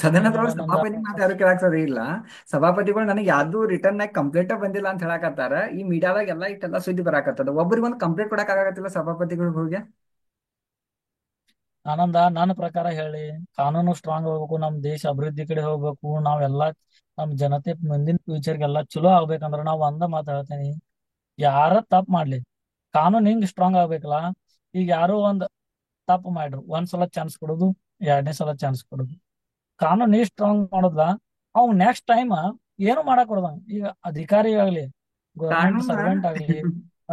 A: ಸದನದೊಳಗೆ
B: ಏನೊಂದ
A: ಸಭಾಪತಿ ಮಾತು ಯಾರು ಕೇಳಕ್ ಸರಿ ಇಲ್ಲ. ಸಭಾಪತಿಗಳು ನನಗೆ ಯಾವ್ದು ರಿಟರ್ನ್ ಆಗಿ ಕಂಪ್ಲೇಂಟ್ ಬಂದಿಲ್ಲ ಅಂತ ಹೇಳಕತ್ತಾರ. ಈ ಮೀಡಿಯಾದಾಗ ಎಲ್ಲ ಇಷ್ಟೆಲ್ಲ ಸುದ್ದಿ ಬರಾಕತ್ತದ, ಒಬ್ರಿಗೆ ಒಂದು ಕಂಪ್ಲೇಂಟ್ ಕೊಡಕ್ ಆಗತ್ತಿಲ್ಲ ಸಭಾಪತಿಗಳಿಗೆ ಹೋಗಿ.
B: ಆನಂದ ನನ್ನ ಪ್ರಕಾರ ಹೇಳಿ, ಕಾನೂನು ಸ್ಟ್ರಾಂಗ್ ಆಗ್ಬೇಕು, ನಮ್ ದೇಶ ಅಭಿವೃದ್ಧಿ ಕಡೆ ಹೋಗ್ಬೇಕು, ನಾವೆಲ್ಲಾ ನಮ್ ಜನತೆ ಮುಂದಿನ ಫ್ಯೂಚರ್ಗೆಲ್ಲ ಚಲೋ ಆಗ್ಬೇಕಂದ್ರ ನಾವ್ ಒಂದ ಮಾತು ಹೇಳ್ತೇನಿ, ಯಾರ ತಪ್ಪು ಮಾಡ್ಲಿ ಕಾನೂನು ಹಿಂಗ್ ಸ್ಟ್ರಾಂಗ್ ಆಗ್ಬೇಕಲ್ಲ. ಈಗ ಯಾರೋ ಒಂದ್ ತಪ್ಪು ಮಾಡ್ರು, ಒಂದ್ಸಲ ಚಾನ್ಸ್ ಕೊಡೋದು, ಎರಡನೇ ಸಲ ಚಾನ್ಸ್ ಕೊಡೋದು. ಕಾನೂನು ನೀ ಸ್ಟ್ರಾಂಗ್ ಮಾಡೋದ್ಲ ಅವ್ ನೆಕ್ಸ್ಟ್ ಟೈಮ್ ಏನು ಮಾಡಕ್ ಕೊಡದ. ಈಗ ಅಧಿಕಾರಿ ಆಗ್ಲಿ, ಗೌರ್ಮೆಂಟ್
A: ಕಾನೂನ
B: ಸರ್ವೆಂಟ್ ಆಗ್ಲಿ,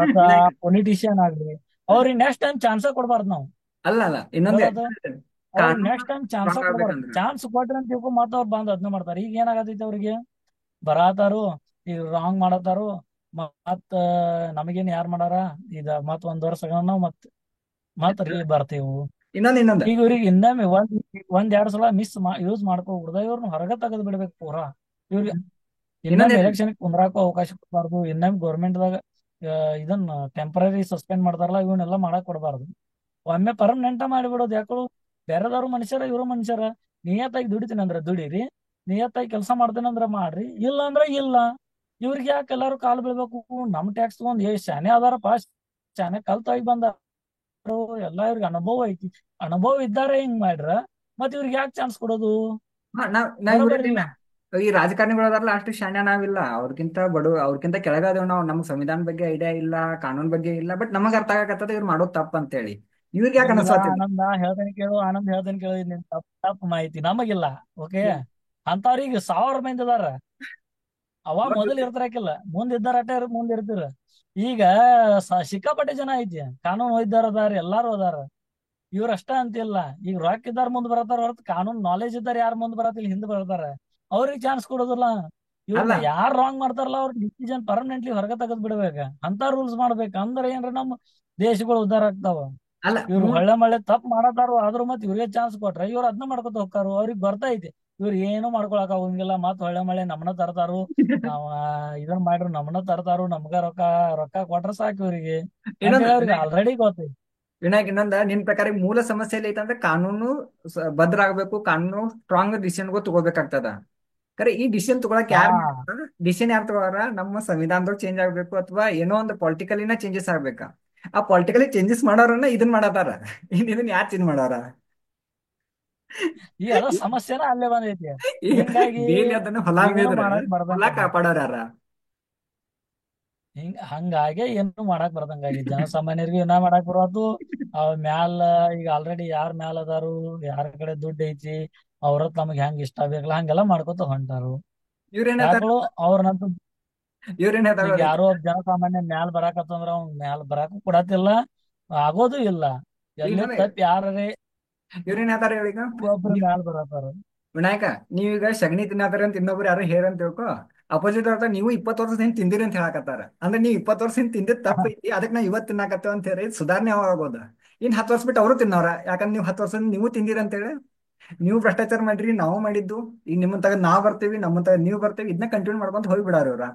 B: ಅಥವಾ
A: ವಿನಾಯಕ,
B: ಪೊಲಿಟಿಷಿಯನ್ ಆಗ್ಲಿ, ಅವ್ರಿಗೆ ನೆಕ್ಸ್ಟ್ ಟೈಮ್ ಚಾನ್ಸ ಕೊಡ್ಬಾರ್ದು ನಾವು.
A: ಅಲ್ಲ ಅಲ್ಲ ಇನ್ನೊಂದೇ,
B: ಗೊತ್ತಾಯ್ತು? ಅವ್ರಿಗೆ
A: ಕಾನೂನು
B: ನೆಕ್ಸ್ಟ್ ಟೈಮ್ ಚಾನ್ಸ
A: ಸ್ಟ್ರಾಂಗ್
B: ಕೊಡ್ಬಾರ್ದು.
A: ಆಗ್ಬೇಕಂದ್ರ
B: ಚಾನ್ಸ್ ಕೊಟ್ರಿ ಅಂತ ತಿಳ್ಕೊ ಮತ್ತ ಅವ್ರು ಬಂದ್ ಅದನ್ನ ಮಾಡ್ತಾರೆ. ಈಗ ಏನಾಗತೈತಿ ಅವ್ರಿಗೆ, ಬರಾತಾರು ಈಗ ರಾಂಗ್ ಮಾಡತಾರು, ಮತ್ ನಮಗೇನ್ ಯಾರ್ ಮಾಡಾರ, ಈಗ ಮತ್ ಒಂದ್ ವರ್ಷ ನಾವು ಮತ್ ರೀ ಬರ್ತೀವು.
A: ಇನ್ನೊಂದು
B: ಈಗ ಇವ್ರಿಗೆ ಇನ್ನೊಮ್ಮೆ ಒಂದ್ ಎರಡ್ ಸಲ ಯೂಸ್ ಮಾಡ್ಕೋಬಿಡ್ದ ಇವ್ರನ್ನ ಹೊರಗ ತೆಗೆದ್ ಬಿಡ್ಬೇಕು ಪೂರಾ. ಇವ್ರಿಗೆ ಇನ್ನೊಮ್ಮೆ
A: ಇನ್ನೊಂದೇನು,
B: ಎಲೆಕ್ಷನ್ ಕುಂದ್ರಾಕೂ ಅವಕಾಶ ಕೊಡಬಾರ್ದು. ಇನ್ನೊಮ್ಮೆ ಗೌರ್ಮೆಂಟ್ದಾಗ ಇದನ್ನ ಟೆಂಪರರಿ ಸಸ್ಪೆಂಡ್ ಮಾಡ್ತಾರಲ್ಲ, ಇವನ್ನೆಲ್ಲ ಮಾಡಕ್ ಕೊಡಬಾರ್ದು. ಒಮ್ಮೆ ಪರ್ಮನೆಂಟ್ ಮಾಡಿಬಿಡೋದು. ಯಾಕಳು ಬೇರೆದವ್ರು ಮನುಷ್ಯರ, ಇವರು ಮನುಷ್ಯರ. ನಿಯತ್ತಾಗಿ ದುಡಿತೀನಿ ಅಂದ್ರೆ ದುಡೀರಿ, ನಿಯತ್ತಾಗಿ ಕೆಲಸ ಮಾಡ್ತೀನಿ ಅಂದ್ರೆ ಮಾಡ್ರಿ, ಇಲ್ಲ ಅಂದ್ರೆ ಇಲ್ಲ. ಇವ್ರಿಗೆ ಯಾಕೆ ಎಲ್ಲಾರು ಕಾಲು ಬೀಳ್ಬೇಕು? ನಮ್ ಟ್ಯಾಕ್ಸ್ ತಗೊಂಡ್ ಶಾನೆ ಅದಾರಪ್ಪ, ಶಾನೆ ಕಲ್ತಾಗಿ ಬಂದಾರು, ಎಲ್ಲಾ ಇವ್ರಿಗೆ ಅನುಭವ ಐತಿ. ಅನುಭವ ಇದ್ದಾರೆ ಹಿಂಗ್ ಮಾಡ್ರ, ಮತ್ ಇವ್ರಿಗೆ ಯಾಕೆ ಚಾನ್ಸ್ ಕೊಡೋದು?
A: ನಾವ್
B: ಬರೋಬರ್ರಿ.
A: ಇವ್ರಿಲ್ಲ. ಈ ರಾಜಕಾರಣಿಗಳು ಅದಾರಲ್ಲ ಅಷ್ಟು ಶಾಣ್ಯ ನಾವಿಲ್ಲ, ಅವ್ರಕ್ಕಿಂತ ಅವ್ರಕ್ಕಿಂತ ಕೆಳಗಾದೇವ್ ನಾವು. ನಮ್ಗ್ ಸಂವಿಧಾನ ಬಗ್ಗೆ ಐಡಿಯಾ ಇಲ್ಲ, ಕಾನೂನ್ ಬಗ್ಗೆ ಇಲ್ಲ, ಬಟ್ ನಮಗ್ ಅರ್ಥ ಆಗಕತ್ತದ ಇವ್ರು ಮಾಡೋದ್ ತಪ್ಪ ಅಂತೇಳಿ. ಇವ್ರಿಗೆ ಯಾಕೆ
B: ಈಗ
A: ಅನಸ್ವತ್ತಿಲ್ಲ?
B: ಆನಂದ ಹೇಳ್ತೇನೆ ಕೇಳು, ಆನಂದ್ ಹೇಳ್ತೇನೆ ಕೇಳು, ನಿನ್ ತಪ್ಪು ಮಾಹಿತಿ ನಮಗಿಲ್ಲ. ಓಕೆ, ಅಂತವ್ರಿಗೆ 1000 ಮಂದಿ ಅದಾರ. ಅವ ಮೊದಲ್ ಇರ್ತಾರಕಿಲ್ಲ, ಮುಂದ್ ಇದ್ದಾರ ಅಟ್ಟೆ ಮುಂದ್ ಇರ್ತಿರ. ಈಗ ಸಿಕ್ಕಾಪಟ್ಟೆ ಜನ ಐತಿ, ಕಾನೂನು ಓದಿದಾರ ಅದಾರ, ಎಲ್ಲಾರು ಅದಾರ. ಇವ್ರ ಅಷ್ಟ ಅಂತಿಲ್ಲ. ಈಗ ರೊಕ್ಕ ಇದ್ದಾರ ಮುಂದ್ ಬರತಾರ ಹೊರತು, ಕಾನೂನು ನಾಲೆಜ್ ಇದ್ದಾರ ಯಾರು ಮುಂದ್ ಬರತ್ತಿಲ್ಲ, ಹಿಂದ್ ಬರ್ತಾರ. ಅವ್ರಿಗೆ ಚಾನ್ಸ್ ಕೊಡೋದಿಲ್ಲ.
A: ಅಲ್ಲ
B: ಇವ್ರನ್ನ ಯಾರು ರಾಂಗ್ ಮಾಡ್ತಾರಲ್ಲ ಅವ್ರ ಡಿಸಿಷನ್ ಪರ್ಮನೆಂಟ್ಲಿ ಹೊರಗ ತೆಗೆದ್ ಬಿಡ್ಬೇಕ ಅಂತ ರೂಲ್ಸ್ ಮಾಡ್ಬೇಕ. ಅಂದ್ರೆ ಏನ್ರ ನಮ್ಮ ದೇಶಗಳು ಉದ್ಧಾರ ಆಗ್ತಾವ.
A: ಅಲ್ಲ
B: ಇವ್ರು ಹೊಳ್ಳೆ ಮಳ್ಳೆ ತಪ್ಪು ಮಾಡತಾರು, ಆದ್ರೂ ಮತ್ ಇವ್ರಿಗೆ ಚಾನ್ಸ್ ಕೊಟ್ರೆ ಇವ್ರು ಅದನ್ನ ಮಾಡ್ಕೊತ ಹೋಗ್ತಾರು. ಅವ್ರಿಗೆ ಬರ್ತೈತಿ, ಇವ್ರು ಏನು ಮಾಡ್ಕೊಳಕ್ ಹೋಗಂಗಿಲ್ಲ. ಮತ್ ಹೊಳ್ಳೆ ಮಳ್ಳೆ ನಮ್ಮನ್ನ ತರ್ತಾರು, ನಾವ್ ಇದನ್ ಮಾಡ್ರು ನಮ್ಮನ್ನ ತರ್ತಾರು, ನಮ್ಗ ರೊಕ್ಕ ರೊಕ್ಕ ಕೊಟ್ರ ಸಾಕು ಇವ್ರಿಗೆ
A: ಇನ್ನೊಂದು
B: ಅಂತೇಳಿ ಅವ್ರಿಗೆ ಆಲ್ರೆಡಿ ಗೊತ್ತೈತಿ.
A: ವಿನಾಯಕ್, ನಿನ್ ಪ್ರಕಾರ ಈ ಮೂಲ ಸಮಸ್ಯೆ ಎಲ್ಲಿ ಐತಂದ್ರೆ ಕಾನೂನು ಭದ್ರ ಆಗ್ಬೇಕು, ಕಾನೂನು ಸ್ಟ್ರಾಂಗ್ ಡಿಸಿಷನ್ಗಳು ತಗೋಬೇಕಾಗ್ತದ. ಖರೆ ಈ ಡಿಸಿಷನ್ ತಗೊಳಕ್
B: ಹಾ,
A: ಡಿಸಿಷನ್ ಯಾರು ತಗೋರ? ನಮ್ಮ ಸಂವಿಧಾನದಾಗ ಚೇಂಜ್ ಆಗ್ಬೇಕು, ಅಥವಾ ಏನೋ ಒಂದು ಪೊಲಿಟಿಕಲಿನ ಚೇಂಜಸ್ ಆಗ್ಬೇಕಾ? ಆ ಪೊಲಿಟಿಕಲಿ ಚೇಂಜಸ್ ಮಾಡೋರನ್ನ ಇದನ್ ಮಾಡತಾರ. ಇದನ್ನ ಯಾರು ಚೇಂಜ್ ಮಾಡೋರ?
B: ಈ ಎಲ್ಲ ಸಮಸ್ಯೆನ ಅಲ್ಲೇ ಬಂದೈತಿ. ಹಿಂಗಾಗಿ
A: ಡೈಲಿ ಅದನ್ನ ಹೊಲ
B: ಏನು
A: ಮೇದ್ರ
B: ಮಾಡಕ್
A: ಹೊಲ
B: ಬರ್ದಂಗ,
A: ಕಾಪಾಡೋರ್ ಯಾರ?
B: ಹಂಗಾಗಿ ಏನು ಮಾಡಕ್ ಬರ್ದಂಗಾಗಿ ಜನಸಾಮಾನ್ಯರಿಗೂ ಏನ ಮಾಡಕ್ ಬರೋದು. ಅವ್ ಮ್ಯಾಲ ಈಗ ಆಲ್ರೆಡಿ ಯಾರ್ ಮ್ಯಾಲ ಅದಾರು, ಯಾರ ಕಡೆ ದುಡ್ಡು ಐತಿ, ಅವ್ರ ತಮಗ್ ಹೆಂಗ್ ಇಷ್ಟ ಬೇಕಲ್ಲ ಹಂಗೆಲ್ಲ ಮಾಡ್ಕೊತ ಹೊಂಟಾರು.
A: ಇವ್ರೇನ್ ಹೇಳ್ತಾರ?
B: ಯಾಕಳು ಅವ್ರನ್ನಂತೂ
A: ಇವ್ರೇನ್ ಹೇಳ್ತಾರ
B: ಈಗ
A: ಅದಕ್ಕೆ?
B: ಯಾರೋ ಒಬ್ಬ ಜನಸಾಮಾನ್ಯ ಮ್ಯಾಲ ಬರಾಕತ್ತಂದ್ರ ಅವ್ನ್ ಮ್ಯಾಲ ಬರಾಕು ಕೊಡತಿಲ್ಲ, ಆಗೋದು ಇಲ್ಲ.
A: ಈಗ
B: ಎಲ್ಲಿ
A: ನೋಡಿ,
B: ತಪ್ಪಿ ಯಾರೇ
A: ಇವ್ರೇನ್ ಹೇಳ್ತಾರ ಹೇಳೀಗ?
B: ಒಬ್ರು ಮ್ಯಾಲ ಬರತಾರ.
A: ವಿನಾಯಕ, ನೀವೀಗ ಸಗಣಿ ತಿನ್ನತಾರ ಅಂತ ಇನ್ನೊಬ್ರು ಯಾರು ಹೇರ್ ಅಂತ ತಿಳ್ಕೊ. ಅಪೋಸಿಟ್ ಅವ್ರ ನೀವು 20 ವರ್ಷ ಹಿಂದ್ ತಿಂದಿರಿ ಅಂತ ಹೇಳಕತ್ತಾರ. ಅಂದ್ರೆ ನೀವು 20 ವರ್ಷ ಹಿಂದ್ ತಿಂದಿದ್ ತಪ್ಪೈತಿ, ಅದಕ್ಕೆ ನಾವು ಇವತ್ತು ತಿನ್ನಾಕತ್ತೇವ ಅಂತ ಹೇಳಿ ಸುಧಾರಣೆ ಆಗ್ಬೋದ? ಇನ್ 10 ವರ್ಷ ಬಿಟ್ಟು ಅವರು ತಿನ್ನವ್ರ? ಯಾಕಂದ್ರೆ ನೀವು 10 ವರ್ಷ ನೀವು ತಿಂದಿರಿ ಅಂತ ಹೇಳಿ ನೀವು ಭ್ರಷ್ಟಾಚಾರ ಮಾಡ್ರಿ, ನಾವು ಮಾಡಿದ್ದು. ಈಗ ನಿಮ್ಮನ್ ತಗ ನಾವ್ ಬರ್ತೀವಿ, ನಮ್ಮನ್ ತಗ ನೀವು ಬರ್ತೀವಿ, ಇದನ್ನ ಕಂಟಿನ್ಯೂ ಮಾಡ್ಕೊಂತ ಹೋಗ್ಬಿಡಾರ ಇವ್ರ.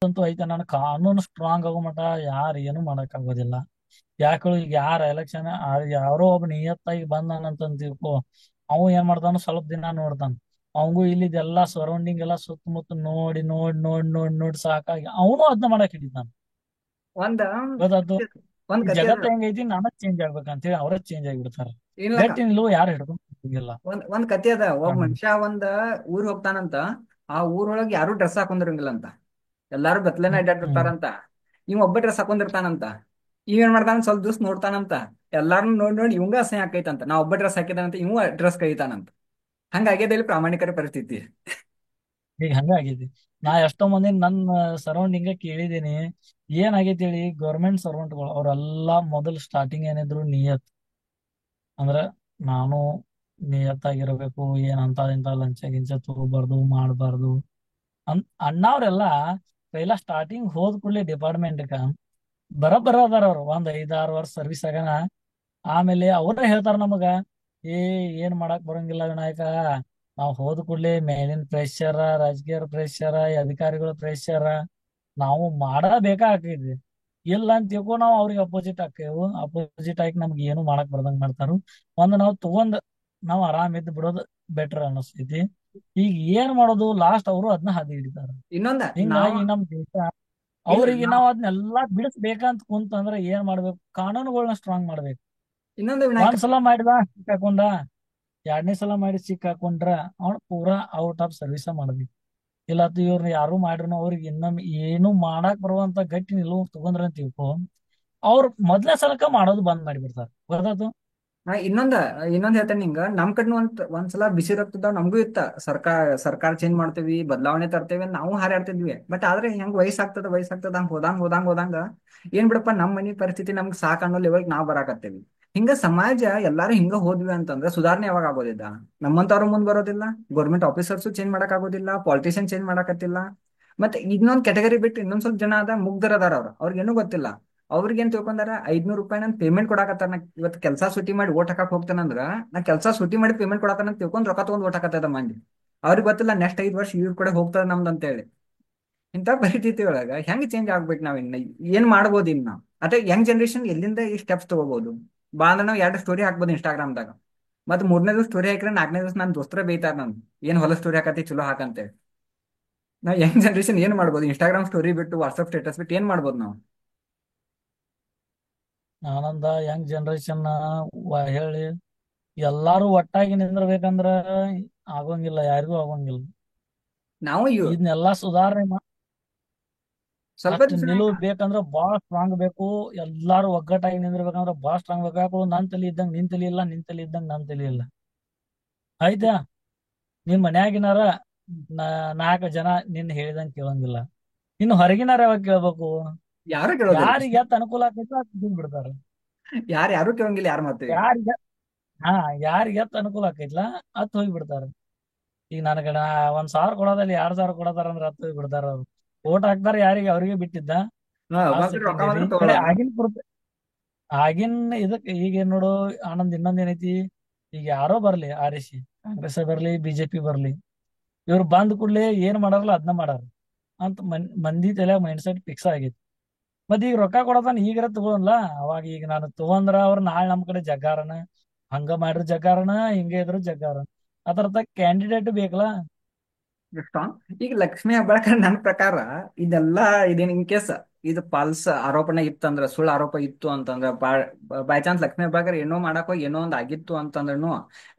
B: ಅಂತೂ ಐತೆ, ನಾನು ಕಾನೂನು ಸ್ಟ್ರಾಂಗ್ ಆಗೋ ಮಟ ಯಾರು ಏನು ಮಾಡಕ್ ಆಗೋದಿಲ್ಲ. ಯಾಕಳು ಈಗ ಯಾರ ಎಲೆಕ್ಷನ್ ಯಾರೋ ಒಬ್ಬ ನಿಯತ್ತಾಗಿ ಬಂದಾನಂತ ತಿಳ್ಕೊ, ಅವ ಏನ್ ಮಾಡ್ತಾನ ಸ್ವಲ್ಪ ದಿನ ನೋಡ್ತಾನ. ಅವಂಗೂ ಇಲ್ಲಿದೆಲ್ಲಾ ಸರೌಂಡಿಂಗ್ ಎಲ್ಲ ಸುತ್ತಮುತ್ತ ನೋಡಿ ನೋಡಿ ನೋಡಿ ನೋಡಿ ನೋಡಿ ಸಾಕಾಗಿ ಅವನು ಅದನ್ನ ಮಾಡಕ್ ಹಿಡಿತಾನ.
A: ಒಂದ
B: ಗೊತ್ತಾಯ್ತು?
A: ಒಂದ್
B: ಈ
A: ಕತೆ ಅದ.
B: ಜಗತ್ತ ಹೆಂಗೈತಿ, ನಾನ ಚೇಂಜ್ ಆಗ್ಬೇಕಂತ ಹೇಳಿ ಅವರೇ ಚೇಂಜ್ ಆಗಿಬಿಡ್ತಾರ.
A: ಇಲ್ಲಕ್ಕ,
B: ಗಟ್ಟಿ ನಿಲುವು ಯಾರು ಹಿಡ್ಕೊಂಡ್ ಹೋಗಿಲ್ಲ.
A: ಒಂದ್ ಕತೆ ಅದ. ಒಬ್ಬ ಮನುಷ್ಯ ಊರ್ ಹೋಗ್ತಾನಂತ. ಆ ಊರೊಳಗೆ ಯಾರು ಡ್ರೆಸ್ ಹಾಕೊಂಡಿರಂಗಿಲ್ಲ ಅಂತ, ಎಲ್ಲಾರು ಬೆತ್ತಲೆನ
B: ಹ್ಮ್
A: ಅಡ್ಡಾಡಿರ್ತಾರಂತ. ಇವ್ ಒಬ್ಬ ಡ್ರೆಸ್ ಹಾಕೊಂಡಿರ್ತಾನಂತ. ಇವ್ ಏನ್ ಮಾಡ್ತಾನ, ಸ್ವಲ್ಪ ದಿವ್ಸ ನೋಡ್ತಾನಂತ. ಎಲ್ಲಾರು ನೋಡಿ ನೋಡಿ ಇವಂಗ ಅಸಹ್ಯ ಆಕೈತಂತ. ನಾ ಒಬ್ಬ ಡ್ರೆಸ್ ಹಾಕಿದಾನಂತ, ಇವ್ ಡ್ರೆಸ್ ಕೈತಾನಂತ. ಹಂಗಾಗ್ಯದ ಇಲ್ಲಿ ಪ್ರಾಮಾಣಿಕರ ಪರಿಸ್ಥಿತಿ.
B: ಈಗ ಹಂಗಾಗೈತಿ. ನಾ ಎಷ್ಟೋ ಮಂದಿ ನನ್ನ ಸರೌಂಡಿಂಗ್ ಕೇಳಿದೀನಿ, ಏನಾಗೈತಿ ಹೇಳಿ, ಗೌರ್ಮೆಂಟ್ ಸರ್ವೆಂಟ್ಗಳು ಅವ್ರೆಲ್ಲಾ ಮೊದಲು ಸ್ಟಾರ್ಟಿಂಗ್ ಏನಿದ್ರು ನಿಯತ್ ಅಂದ್ರ ನಾನು ನಿಯತ್ತಾಗಿರ್ಬೇಕು, ಏನಂತ ಇಂತ ಲಂಚ ಗಿಂಚ ತಗೋಬಾರ್ದು ಮಾಡಬಾರ್ದು ಅಣ್ಣವ್ರೆಲ್ಲ ಪೈಲಾ ಸ್ಟಾರ್ಟಿಂಗ್ ಹೋದ್ ಕೂಡಲೇ ಡಿಪಾರ್ಟ್ಮೆಂಟ್ಗ ಬರಬ್ಬರ ಅದಾರ ಅವ್ರು. ಒಂದ್ 5-6 ವರ್ಷ ಸರ್ವಿಸ್ ಆಗಾನ ಆಮೇಲೆ ಅವ್ರ ಹೇಳ್ತಾರ ನಮಗ, ಏ ಏನ್ ಮಾಡಕ್ ಬರಂಗಿಲ್ಲ ವಿನಾಯಕ, ನಾವ್ ಹೋದ ಕೂಡ್ಲೆ ಮೇಲಿನ ಪ್ರೆಷರ್, ರಾಜಕೀಯ ಪ್ರೆಷರ್, ಅಧಿಕಾರಿಗಳ ಪ್ರೆಷರ್, ನಾವು ಮಾಡಬೇಕಾಗ್ತೈತಿ. ಇಲ್ಲ ಅಂತ ತಿಳ್ಕೊ ನಾವು ಅವ್ರಿಗೆ ಅಪೋಸಿಟ್ ಹಾಕೇವು. ಅಪೋಸಿಟ್ ಹಾಕಿ ನಮ್ಗೆ ಏನು ಮಾಡಕ್ ಬರ್ದಂಗ ಮಾಡ್ತಾರು. ನಾವು ತಗೊಂಡ್ ನಾವ್ ಆರಾಮ್ ಇದ್ದು ಬಿಡೋದು ಬೆಟರ್ ಅನಿಸ್ತೈತಿ. ಈಗ ಏನ್ ಮಾಡೋದು, ಲಾಸ್ಟ್ ಅವರು ಅದನ್ನ ಹಾದಿ ಹಿಡಿತಾರ.
A: ಇನ್ನೊಂದ ನಾವ್
B: ಹಿಂಗಾಗಿ ನಮ್ ದೇಶ
A: ಇಲ್ಲ
B: ಅವ್ರಿಗೆ
A: ನಾವ್
B: ನಾವ್ ಅದನ್ನೆಲ್ಲಾ ಬಿಡಿಸ್ಬೇಕಂತ ಕುಂತಂದ್ರ ಏನ್ ಮಾಡ್ಬೇಕು, ಕಾನೂನುಗಳನ್ನ ಸ್ಟ್ರಾಂಗ್ ಮಾಡ್ಬೇಕು.
A: ಇನ್ನೊಂದು ವಿನಾಯಕ.
B: ಒಂದ್ ಸಲ ಮಾಡಿದ ಸಿಕ್ಕಾಕೊಂಡ, ಎರಡನೇ ಸಲ ಮಾಡಿ ಸಿಕ್ಕಾಕೊಂಡ್ರ ಅವ್ನು ಪೂರಾ ಔಟ್ ಆಫ್ ಸರ್ವಿಸ್ ಮಾಡ್ಬೇಕು. ಇಲ್ಲ ಇವ್ರನ್ನ ಯಾರು ಮಾಡ್ರು ಅವ್ರಿಗೆ ಇನ್ನೊಮ್ಮೆ ಏನು ಮಾಡಾಕ್ ಬರುವಂತ ಗಟ್ಟಿ ನಿಲುವು ತಗೊಂಡ್ರ ಅಂತ ತಿಳ್ಕೊ, ಅವ್ರು ಮೊದ್ಲೇ ಸಲಕ ಮಾಡೋದು ಬಂದ್ ಮಾಡಿಬಿಡ್ತಾರ. ಗೊತ್ತಾತು.
A: ಇನ್ನೊಂದ ಇನ್ನೊಂದ್ ಹೇಳ್ತೇನೆ ನಿಂಗ. ನಮ್ ಕಡ್ನು ಒಂದ್ಸಲ ಬಿಸಿ ರಕ್ತದ ನಮಗೂ ಇತ್ತ. ಸರ್ಕಾರ ಚೇಂಜ್ ಮಾಡ್ತೇವಿ, ಬದಲಾವಣೆ ತರ್ತೇವಿ ಅಂತ ನಾವು ಹಾರಾಡ್ತಿದ್ವಿ. ಬಟ್ ಆದ್ರೆ ಹೆಂಗ್ ವಯಸ್ಸಾಗ್ತದ ಹಂಗ್ ಹೋದಂಗ ಏನ್ ಬಿಡಪ್ಪ, ನಮ್ ಮನಿ ಪರಿಸ್ಥಿತಿ ನಮ್ಗ್ ಸಾಕ್ ಅನ್ನೋ ಲೆವೆಲ್ ನಾವ್ ಬರಾಕತ್ತೇವಿ. ಹಿಂಗ ಸಮಾಜ ಎಲ್ಲಾರು ಹಿಂಗ ಹೋದ್ವಿ ಅಂತಂದ್ರೆ ಸುಧಾರಣೆ ಯಾವಾಗ ಆಗೋದಿಲ್ಲ? ನಮ್ಮಂತವ್ರು ಮುಂದ್ ಬರೋದಿಲ್ಲ, ಗೌರ್ಮೆಂಟ್ ಆಫೀಸರ್ಸು ಚೇಂಜ್ ಮಾಡಕ್ ಆಗೋದಿಲ್ಲ, ಪಾಲಿಟಿಷಿಯನ್ ಚೇಂಜ್ ಮಾಡಕತ್ತಿಲ್ಲ. ಮತ್ತೆ ಇನ್ನೊಂದ್ ಕೆಟಗರಿ ಬಿಟ್ಟು ಇನ್ನೊಂದ್ ಸ್ವಲ್ಪ ಜನ ಅದ ಮುಗ್ಧರ ಅದಾರ. ಅವ್ರಿಗೇನು ಗೊತ್ತಿಲ್ಲ. ಅವ್ರಿಗೆ ಏನ್ ತಿಳ್ಕೊಂಡಾರ, 500 ರೂಪಾಯಿ ನನ್ ಪೇಮೆಂಟ್ ಕೊಡಾಕತ್ತಾರ, ನಾ ಇವತ್ತು ಕೆಲಸ ಸೂಟಿ ಮಾಡಿ ಓಟ್ ಹಾಕಕ್ ಹೋಗ್ತೇನಂದ್ರ ನಾ ಕೆಲಸ ಸೂಟಿ ಮಾಡಿ ಪೇಮೆಂಟ್ ಕೊಡಾಕತ್ತಾನ ಅಂತ ತಿಳ್ಕೊಂಡ್ ರೊಕ್ಕ ತಗೊಂಡ್ ಓಟ್ ಹಾಕತ್ತದ ಮಂದಿ. ಅವ್ರಿಗೆ ಗೊತ್ತಿಲ್ಲ ನೆಕ್ಸ್ಟ್ 5 ವರ್ಷ ಇವ್ರ ಕೂಡ ಹೋಗ್ತದ ನಮ್ದು ಅಂತ ಹೇಳಿ. ಇಂಥ ಪರಿಸ್ಥಿತಿ ಒಳಗ ಹೆಂಗ್ ಚೇಂಜ್ ಆಗ್ಬೇಕು ನಾವ್ ಇನ್ನ? ಏನ್ ಮಾಡ್ಬೋದು ಇನ್ನ? ಅದೇ ಯಂಗ್ ಜನರೇಷನ್ ಎಲ್ಲಿಂದ ಈ ಸ್ಟೆಪ್ಸ್ ತಗೋಬಹುದು? ಬಾ ಅಂದ್ರೆ ನಾವು 2 ಸ್ಟೋರಿ ಹಾಕ್ಬೋದು ಇನ್ಸ್ಟಾಗ್ರಾಮ್ದಾಗ. ಮತ್ತೆ 3ನೇ ದಿವಸ ಸ್ಟೋರಿ ಹಾಕಿದ್ರೆ 4ನೇ ದಿವಸ ನನ್ನ ದೋಸ್ತರ ಬೈತಾರ ನನ್, ಏನ್ ಹೊಲ ಸ್ಟೋರಿ ಹಾಕತಿ, ಚಲೋ ಹಾಕಂತೇಳಿ. ನಾವ್ ಯಂಗ್ ಜನರೇಷನ್ ಏನ್ ಮಾಡ್ಬೋದು? ಇನ್ಸ್ಟಾಗ್ರಾಮ್ ಸ್ಟೋರಿ ಬಿಟ್ಟು, ವಾಟ್ಸ್ಆಪ್ ಸ್ಟೇಟಸ್ ಬಿಟ್ಟು ಏನ್ ಮಾಡ್ಬೋದು ನಾವು?
B: ಆನಂದ ಯಂಗ್ ಜನರೇಷನ್ ಹೇಳಿ ಎಲ್ಲಾರು ಒಟ್ಟಾಗಿ ನಿಂದಿರ್ಬೇಕಂದ್ರ ಆಗೋಂಗಿಲ್ಲ, ಯಾರಿಗೂ ಆಗೋಂಗಿಲ್ಲ.
A: ನಾವು
B: ಇದನ್ನೆಲ್ಲಾ ಸುಧಾರಣೆ
A: ಸ್ವಲ್ಪ
B: ಅಷ್ಟು
A: ದಿವಸ
B: ನಿಲುವು ಬೇಕಂದ್ರ ಬಾಳ ಸ್ಟ್ರಾಂಗ್ ಬೇಕು. ಎಲ್ಲಾರು ಒಗ್ಗಟ್ಟಾಗಿ ನಿಂದಿರ್ಬೇಕಂದ್ರ ಬಾಳ ಸ್ಟ್ರಾಂಗ್ ಬೇಕು. ಯಾಕೋ ನನ್ ತಲಿ ಇದ್ದಂಗ ನಿನ್ ತಲಿ ಇಲ್ಲ, ನಿನ್ ತಲಿ ಇದ್ದಂಗ ನನ್ ತಲಿ ಇಲ್ಲ. ಆಯ್ತಾ? ನಿಮ್ ಮನ್ಯಾಗಿನಾರ ನಾಲ್ಕು ಜನ ನಿನ್ ಹೇಳಿದಂಗ ಕೇಳಂಗಿಲ್ಲ, ಇನ್ನು ಹೊರಗಿನಾರ ಯಾವಾಗ ಕೇಳ್ಬೇಕು?
A: ಯಾರು ಕೇಳೋದಿಲ್ಲ.
B: ಯಾರಿಗೆ ಎತ್ ಅನುಕೂಲ ಆಕೈತಿ ಅದ್ ಬಿಡ್ತಾರ.
A: ಯಾರು ಕೇಳಂಗಿಲ್ಲ ಯಾರ ಮಾತಿಗೆ.
B: ಯಾರಿಗೆ ಹಾ ಯಾರಿಗೆ ಎತ್ ಅನುಕೂಲ ಆಕೈತ್ಲಾ ಅತ್ ಹೋಗಿ ಬಿಡ್ತಾರ. ಈಗ ನನಗ 1,000 ಕೊಡೋದಲ್ಲಿ 2,000 ಕೊಡತಾರ ಅಂದ್ರ ಹತ್ತು ಹೋಗಿ ಬಿಡ್ತಾರ. ಅವ್ರು ಓಟ್ ಹಾಕ್ತಾರ ಯಾರಿಗೆ ಅವ್ರಿಗೆ ಬಿಟ್ಟಿದ್ದ.
A: ಹಾ,
B: ಆ
A: ಮತ್ತೆ ರೊಕ್ಕ
B: ಸೆಟ್ಟಿಂಗ್
A: ಮಾತ್ರ
B: ಐತಿ ಕಡೆ
A: ತಗೊಳಲ್ಲ.
B: ಆಗಿನ ಇದಕ್ ಈಗ ಏನ್ ನೋಡು ಆನಂದ್, ಇನ್ನೊಂದ್ ಏನೈತಿ. ಈಗ ಯಾರೋ ಬರ್ಲಿ, ಆರಿಸಿ ಕಾಂಗ್ರೆಸ್ ಬರ್ಲಿ, ಬಿಜೆಪಿ ಬರ್ಲಿ, ಇವ್ರು ಬಂದ್ ಕೂಡ್ಲೆ ಏನ್ ಮಾಡಾರಲ್ಲ ಅದನ್ನ ಮಾಡಾರ ಅಂತ ಮಂದಿ ತಲೆ ಮೈಂಡ್ ಸೆಟ್ ಫಿಕ್ಸ್ ಆಗೈತಿ. ಮತ್ ಈಗ ರೊಕ್ಕ ಕೊಡತಾನ ಈಗರ ತಗೋಲ್ಲ. ಅವಾಗ ಈಗ ನಾನು ತಗೊಂಡ್ರ ಅವ್ರ ನಾಳೆ ನಮ್ ಕಡೆ ಜಗ್ಗಾರನ, ಹಂಗ ಮಾಡ್ರ ಜಗ್ಗಾರನ, ಹಿಂಗ ಇದ್ರು ಜಗ್ಗಾರ. ಅದರ ಕ್ಯಾಂಡಿಡೇಟ್ ಬೇಕಲ್ಲ.
A: ಸ್ಟ್ರಾಂಗ್. ಈಗ ಲಕ್ಷ್ಮೀ ಹೆಬ್ಬಾಳ್ಕರ್ ನನ್ನ ಪ್ರಕಾರ ಇದೆಲ್ಲ ಇದೇನ್ ಇನ್ ಕೇಸ್ ಇದು ಫಾಲ್ಸ್ ಆರೋಪಣೆ ಇತ್ತಂದ್ರ, ಸುಳ್ಳು ಆರೋಪ ಇತ್ತು ಅಂತಂದ್ರ, ಬೈ ಚಾನ್ಸ್ ಲಕ್ಷ್ಮೀ ಹೆಬ್ಬಾಳ್ಕರ್ ಏನೋ ಮಾಡಕೋ ಏನೋ ಒಂದ್ ಆಗಿತ್ತು ಅಂತಂದ್ರೂ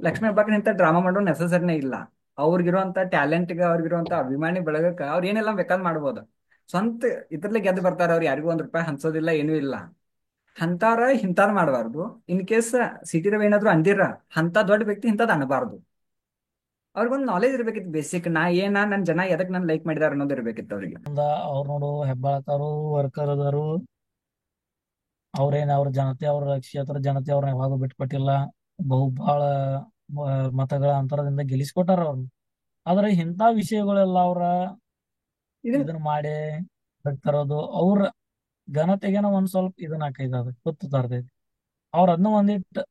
A: ಲಕ್ಷ್ಮೀ ಹೆಬ್ಬಾಳ್ಕರ್ ಇಂಥ ಡ್ರಾಮಾ ಮಾಡೋ ನೆಸಸರಿನೇ ಇಲ್ಲ. ಅವ್ರಿಗಿರುವಂತ ಟ್ಯಾಲೆಂಟ್ಗೆ, ಅವ್ರಿಗಿರುವಂತ ಅಭಿಮಾನಿ ಬಳಗಕ್ಕೆ ಅವ್ರ ಏನೆಲ್ಲ ಬೇಕಾದ್ ಮಾಡ್ಬೋದು. ಸ್ವಂತ ಇದ್ರಲ್ಲೇ ಗೆದ್ದು ಬರ್ತಾರ. ಅವ್ರು ಯಾರಿಗೂ 1 ರೂಪಾಯಿ ಹಂಚೋದಿಲ್ಲ, ಏನೂ ಇಲ್ಲ. ಅಂತಾರ ಇಂತಾದ್ ಮಾಡಬಾರ್ದು. ಇನ್ ಕೇಸ್ ಸಿಟಿ ರವಿ ಏನಾದ್ರು ಅಂದಿರ, ಅಂತ ದೊಡ್ಡ ವ್ಯಕ್ತಿ ಇಂಥದ್ ಅನ್ಬಾರ್ದು. ಅವ್ರಿಗೊಂದು ನಾಲೆಜ್ ಇರ್ಬೇಕಿತ್ತು ಬೇಸಿಕ್. ನನ್ ಜನ ಎದಕ್ ನನ್ ಲೈಕ್ ಮಾಡಿದಾರ ಅನ್ನೋದು ಇರ್ಬೇಕಿತ್ತು ಅವ್ರಿಗೆ.
B: ಅವ್ರು ನೋಡು ಹೆಬ್ಬಾಳ್ಕರು ವರ್ಕರ್ ಅದಾರು. ಅವ್ರ ಜನತೆ, ಅವ್ರ ಕ್ಷೇತ್ರ ಜನತೆ ಅವ್ರನ್ನ ಯಾವಾಗೂ ಬಿಟ್ಕೊಟ್ಟಿಲ್ಲ. ಬಹಳ ಮತಗಳ ಅಂತರದಿಂದ ಗೆಲ್ಲಿಸ್ಕೊಟ್ಟಾರ ಅವ್ರನ್ನ. ಆದ್ರೆ ಇಂಥ ವಿಷಯಗಳೆಲ್ಲ ಅವ್ರ
A: ಇದನ್
B: ಇದನ್ನ ಮಾಡಿ ತರೋದು ಅವ್ರ ಘನತೆಗೆನ ಒಂದ್ ಸ್ವಲ್ಪ ಇದನ್ನ ಹಾಕೈತೆ, ಅದು ಕುತ್ತು ತರ್ತೈತಿ. ಅವ್ರ ಅದನ್ನ ಒಂದಿಟ್ಟು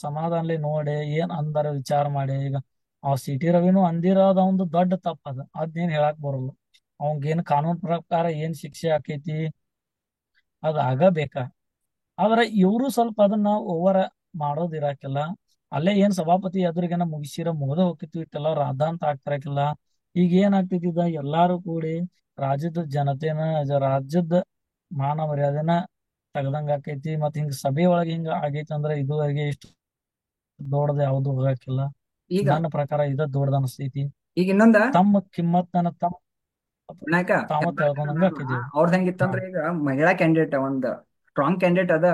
B: ಸಮಾಧಾನಲಿ ನೋಡಿ ಏನ್ ಅಂದಾರ ವಿಚಾರ ಮಾಡಿ. ಈಗ ಸಿ ಟಿ ರವಿನೂ ಅಂದಿರೋದ ಒಂದು ದೊಡ್ಡ ತಪ್ಪದ, ಅದ್ನೇನ್ ಹೇಳಕ್ ಬರಲ್ಲ. ಅವಂಗೇನ್ ಕಾನೂನ್ ಪ್ರಕಾರ ಏನ್ ಶಿಕ್ಷೆ ಆಕೈತಿ ಅದ್ ಆಗಬೇಕ. ಆದ್ರೆ ಇವರು ಸ್ವಲ್ಪ ಅದನ್ನ ಓವರ್ ಮಾಡೋದ್ ಇರಾಕಿಲ್ಲ. ಅಲ್ಲೇ ಏನ್ ಸಭಾಪತಿ ಎದುರಿಗೆನ ಮುಗಿದ ಹೋಗಿತ್ತು, ಇಟ್ಟೆಲ್ಲ ರಾಧಾಂತ ಆಗ್ತಿರಕಿಲ್ಲ. ಈಗ ಏನ್ ಆಗ್ತೈತಿ, ಎಲ್ಲಾರು ಕೂಡಿ ರಾಜ್ಯದ ಜನತೆನ, ರಾಜ್ಯದ ಮಾನ ಮರ್ಯಾದೆನ ತೆಗ್ದಂಗ ಆಕೈತಿ. ಮತ್ ಹಿಂಗ ಸಭೆ ಒಳಗೆ ಹಿಂಗ ಆಗೈತಿ ಅಂದ್ರೆ ಇದುವರೆಗೆ ಇಷ್ಟು ದೊಡ್ಡದ ಯಾವ್ದು ಹೋಗಕ್ಕಿಲ್ಲ.
A: ಈಗ
B: ನನ್ನ ಪ್ರಕಾರ ಇದ ದೊಡ್ಡದ ಅನಸ್ತೈತಿ.
A: ಈಗ ಇನ್ನೊಂದ
B: ತಮ್ಮ ಕಿಮ್ಮತ್ತನ
A: ವಿನಾಯಕ
B: ತಾವ
A: ಹೆಬ್ಬಾಳ್ಕರ್
B: ತಿಳ್ಕೊಂಡಂಗ
A: ಅದಾರಲ್ಲ,
B: ಆಕೈತಿ.
A: ಅವ್ರದ್
B: ಹಾ
A: ಹೆಂಗಿತ್ತಂದ್ರೆ ಈಗ ಮಹಿಳಾ ಕ್ಯಾಂಡಿಡೇಟ್ ಒಂದ್ ಸ್ಟ್ರಾಂಗ್ ಕ್ಯಾಂಡಿಡೇಟ್ ಅದ.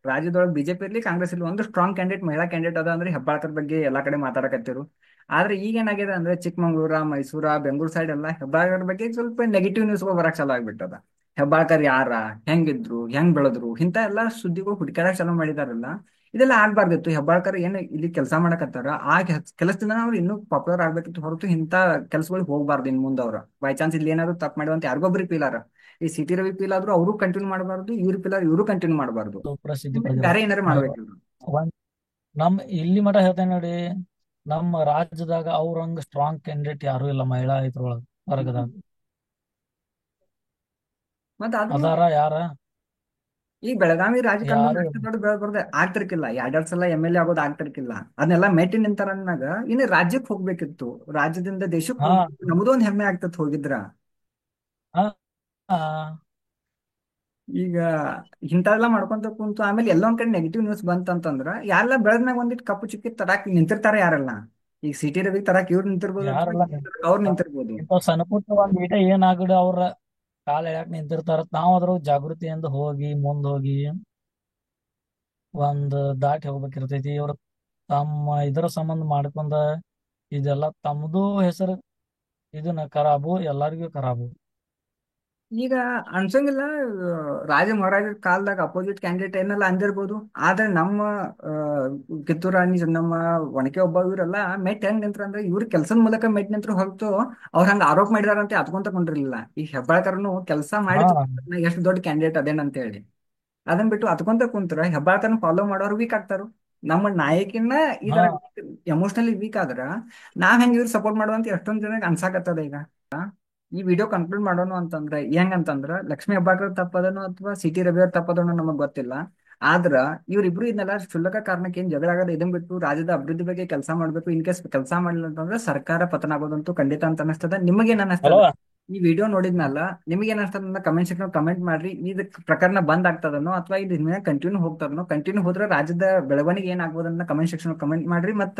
A: ರಾಜ್ಯದೊಳಗೆ ಬಿಜೆಪಿ ಇರ್ಲಿ ಕಾಂಗ್ರೆಸ್ ಇರ್ಲಿ ಒಂದು ಸ್ಟ್ರಾಂಗ್ ಕ್ಯಾಂಡಿಡೇಟ್, ಮಹಿಳಾ ಕ್ಯಾಂಡಿಡೇಟ್ ಅದ ಅಂದ್ರೆ ಹೆಬ್ಬಾಳ್ಕರ್ ಬಗ್ಗೆ ಎಲ್ಲಾ ಕಡೆ ಮಾತಾಡಕತ್ತಿರು. ಆದ್ರೆ ಈಗ ಏನಾಗಿದೆ ಅಂದ್ರೆ ಚಿಕ್ಕಮಂಗ್ಳೂರ, ಮೈಸೂರ, ಬೆಂಗಳೂರು ಸೈಡ್ ಎಲ್ಲ ಹೆಬ್ಬಾಳ್ಕರ್ ಬಗ್ಗೆ ಸ್ವಲ್ಪ ನೆಗೆಟಿವ್ ನ್ಯೂಸ್ಗಳು ಬರಕ್ ಚಾಲು ಆಗ್ಬಿಟ್ಟದ. ಹೆಬ್ಬಾಳ್ಕರ್ ಯಾರ, ಹೆಂಗಿದ್ರು, ಹೆಂಗ್ ಬೆಳೆದ್ರು, ಇಂಥ ಎಲ್ಲಾ ಸುದ್ದಿಗಳು ಹುಡುಕಾಡಕ್ ಚಾಲು ಮಾಡಿದಾರಲ್ಲ. ಇದೆಲ್ಲ ಆಗ್ಬಾರ್ದಿತ್ತು. ಹೆಬ್ಬಾಳ್ಕರ್ ಏನು ಇಲ್ಲಿ ಕೆಲಸ ಮಾಡಕತ್ತಾರ, ಆ ಕೆಲಸದಿಂದ ಅವ್ರು ಇನ್ನೂ ಪಾಪ್ಯುಲರ್ ಆಗ್ಬೇಕಿತ್ತು ಹೊರತು ಇಂಥ ಕೆಲ್ಸಗಳಿಗೆ ಹೋಗ್ಬಾರ್ದು ಇನ್ ಮುಂದೆ. ಅವ್ರ ಬೈ ಚಾನ್ಸ್ ಇಲ್ಲಿ ಏನಾದ್ರು ತಪ್ಪು ಮಾಡುವಂತ ಯಾರಿಗೊಬ್ರಿಗೆ ಫೀಲಾರ, ಈ ಸಿಟಿ ರವಿ ಫೀಲ್ ಆದ್ರೂ ಅವರು ಕಂಟಿನ್ಯೂ ಮಾಡಬಾರ್ದು, ಇವ್ರ ಫೀಲ್ ಇವರು ಕಂಟಿನ್ಯೂ ಮಾಡಬಾರ್ದು.
B: ಪ್ರಸಿದ್ಧಿ ಪಡೆದಿರ.
A: ಬೇರೆ ಏನಾರು ಮಾಡ್ಬೇಕು ಇವ್ರು.
B: ಒಂದ್ ನಮ್ ಇಲ್ಲಿ ಮಠ ಹೇಳ್ತೇನೆ ನೋಡಿ, ನಮ್ಮ ರಾಜ್ಯದಾಗ ಅವ್ರಂಗ ಸ್ಟ್ರಾಂಗ್ ಕ್ಯಾಂಡಿಡೇಟ್ ಯಾರು ಇಲ್ಲ ಮಹಿಳಾ ಇದ್ರೊಳಗ ವರ್ಗದಾಗ.
A: ಮತ್ತ ಆದ್ರೂ
B: ಅದಾರ ಯಾರ?
A: ಈ ಬೆಳಗಾವಿ ರಾಜಕಾರಣದಲ್ಲಿ
B: ಯಾರು
A: ಅಷ್ಟು
B: ಇಲ್ಲ.
A: ದೊಡ್ಡ ಬರ್ದೆ ಆಗ್ತಿರ್ಕಿಲ್ಲ. 2 ಸಲ MLA ಆಗೋದು ಆಗ್ತಿರ್ಕಿಲ್ಲ. ಅದನ್ನೆಲ್ಲ ಮೆಟ್ಟಿ ನಿಂತಾರ ಅಂದಾಗ ಇನ್ನು ರಾಜ್ಯಕ್ಕೆ ಹೋಗ್ಬೇಕಿತ್ತು. ರಾಜ್ಯದಿಂದ ದೇಶಕ್ಕೆ
B: ಹಾ
A: ಹೋಗ್ಬೇಕು, ನಮ್ದು ಒಂದ್ ಹೆಮ್ಮೆ ಆಗ್ತತ್ ಹೋಗಿದ್ರ.
B: ಹಾ ಹಾ.
A: ಈಗ ಇಂಥವೆಲ್ಲ ಮಾಡ್ಕೊಂತ ಕುಂತು ಆಮೇಲೆ ಎಲ್ಲೊಂದ್ ಕಡೆ ನೆಗೆಟಿವ್ ನ್ಯೂಸ್ ಬಂತಂತಂದ್ರ ಯಾರೆಲ್ಲ ಬೆಳೆದ್ಮ್ಯಾಗ ಒಂದಿಟ್ಟು ಕಪ್ಪು ಚುಕ್ಕಿ ತರಾಕ್ ನಿಂತಿರ್ತಾರ ಯಾರಲ್ಲ. ಈಗ ಸಿಟಿ ರವಿ ತರಾಕ್ ಇವ್ರು ನಿಂತಿರ್ಬೋದು ಅಥವಾ
B: ಯಾರೆಲ್ಲ
A: ಅವ್ರು ನಿಂತಿರ್ಬೋದು.
B: ಇಂಥ ಸಣ್ಣ ಪುಟ್ಟ ಒಂದ್ ಈಟ ಏನಾಗಡಿ ಅವ್ರ ಕಾಲ್ ಎಳ್ಯಾಕ್ ನಿಂತಿರ್ತಾರ, ನಾವ್ ಅದ್ರ ಜಾಗೃತಿಯಿಂದ ಹೋಗಿ ಮುಂದ್ ಹೋಗಿ ಒಂದ್ ದಾಟಿ ಹೋಗ್ಬೇಕಿರ್ತೈತಿ. ಇವ್ರ ತಮ್ಮ ಇದರ ಸಂಬಂಧ ಮಾಡ್ಕೊಂಡ ಇದೆಲ್ಲ ತಮ್ಮದು ಹೆಸರು ಇದನ್ನ ಖರಾಬು, ಎಲ್ಲರಿಗೂ ಖರಾಬು.
A: ಈಗ ಅನ್ಸಂಗಿಲ್ಲ. ರಾಜ ಮಹಾರಾಜರ ಕಾಲದಾಗ ಅಪೋಸಿಟ್ ಕ್ಯಾಂಡಿಡೇಟ್ ಏನೆಲ್ಲ ಅಂದಿರ್ಬೋದು. ಆದ್ರೆ ನಮ್ಮ ಆ, ಕಿತ್ತೂರು ರಾಣಿ ಚೆನ್ನಮ್ಮ, ಒನಕೆ ಒಬ್ಬ ಇವರೆಲ್ಲ ಮೆಟ್ ಹೆಂಗ್ ನಿಂತ್ರ ಅಂದ್ರೆ ಇವ್ರ ಕೆಲ್ಸದ ಮೂಲಕ ಮೆಟ್ ನಿಂತ್ರ ಹೊರತು ಅವ್ರ ಹಂಗ ಆರೋಪ ಮಾಡಿದಾರಂತೆ ಅದ್ಕೊಂತ ಕೊಂಡಿರ್ಲಿಲ್ಲ. ಈ ಹೆಬ್ಬಾಳ್ಕರ್ನು ಕೆಲಸ ಮಾಡಿ
B: ಹಾ
A: ಎಷ್ಟು ದೊಡ್ಡ ಕ್ಯಾಂಡಿಡೇಟ್ ಅದೇನಂತ ಹೇಳಿ ಅದನ್ ಬಿಟ್ಟು ಅದ್ಕೊಂತ ಕುಂತ್ರ ಹೆಬ್ಬಾಳ್ಕರ್ನ ಫಾಲೋ ಮಾಡೋರು ವೀಕ್ ಆಗ್ತಾರು. ನಮ್ಮ ನಾಯಕಿನ ಈ
B: ಹಾ
A: ತರ ಎಮೋಷನಲಿ ವೀಕ್ ಆದ್ರ ನಾವ್ ಹೆಂಗ್ ಇವ್ರು ಸಪೋರ್ಟ್ ಮಾಡುವಂತ ಎಷ್ಟೊಂದ್ ಜನಕ್ಕೆ ಅನ್ಸಾಕತ್ತದ ಈಗ. ಈ ವಿಡಿಯೋ ಕನ್ಕ್ಲೂಡ್ ಮಾಡೋಣ ಅಂತಂದ್ರೆ ಹೆಂಗಂತಂದ್ರ ಲಕ್ಷ್ಮೀ ಹೆಬ್ಬಾಳ್ಕರ್ ತಪ್ಪದನೋ ಅಥವಾ ಸಿಟಿ ರವಿ ಅವ್ರ ತಪ್ಪದನೋ ನಮಗ್ ಗೊತ್ತಿಲ್ಲ. ಆದ್ರ ಇವ್ರಿಬ್ರು ಇದನ್ನೆಲ್ಲ ಕ್ಷುಲ್ಲಕ ಕಾರಣಕ್ಕೆ ಏನ್ ಜಗಳ ಆಗೋದು ಇದನ್ ಬಿಟ್ಟು ರಾಜ್ಯದ ಅಭಿವೃದ್ಧಿ ಬಗ್ಗೆ ಕೆಲಸ ಮಾಡ್ಬೇಕು. ಇನ್ ಕೇಸ್ ಕೆಲಸ ಮಾಡಿಲ್ಲ ಅಂತಂದ್ರೆ ಸರ್ಕಾರ ಪತನ ಆಗೋದಂತೂ ಖಂಡಿತ ಅಂತ ಅನಿಸ್ತದ. ನಿಮಗೇನ್
B: ಹಲೋ.
A: ಅನಿಸ್ತದ? ಈ ವಿಡಿಯೋ ನೋಡಿದ್ಮೇಲೆ ನಿಮಗೇನ್ ಅನಿಸ್ತದ ಕಮೆಂಟ್ ಸೆಕ್ಷನ್ ಕಮೆಂಟ್ ಮಾಡ್ರಿ. ಇದ್ ಪ್ರಕರಣ ಬಂದ್ ಆಗ್ತದನೋ ಅಥವಾ ಇದು ಕಂಟಿನ್ಯೂ ಹೋಗ್ತದನೋ, ಕಂಟಿನ್ಯೂ ಹೋದ್ರೆ ರಾಜ್ಯದ ಬೆಳವಣಿಗೆ ಏನಾಗ್ಬೋದನ್ನ ಕಮೆಂಟ್ ಸೆಕ್ಷನ್ ಕಮೆಂಟ್ ಮಾಡ್ರಿ. ಮತ್ತೆ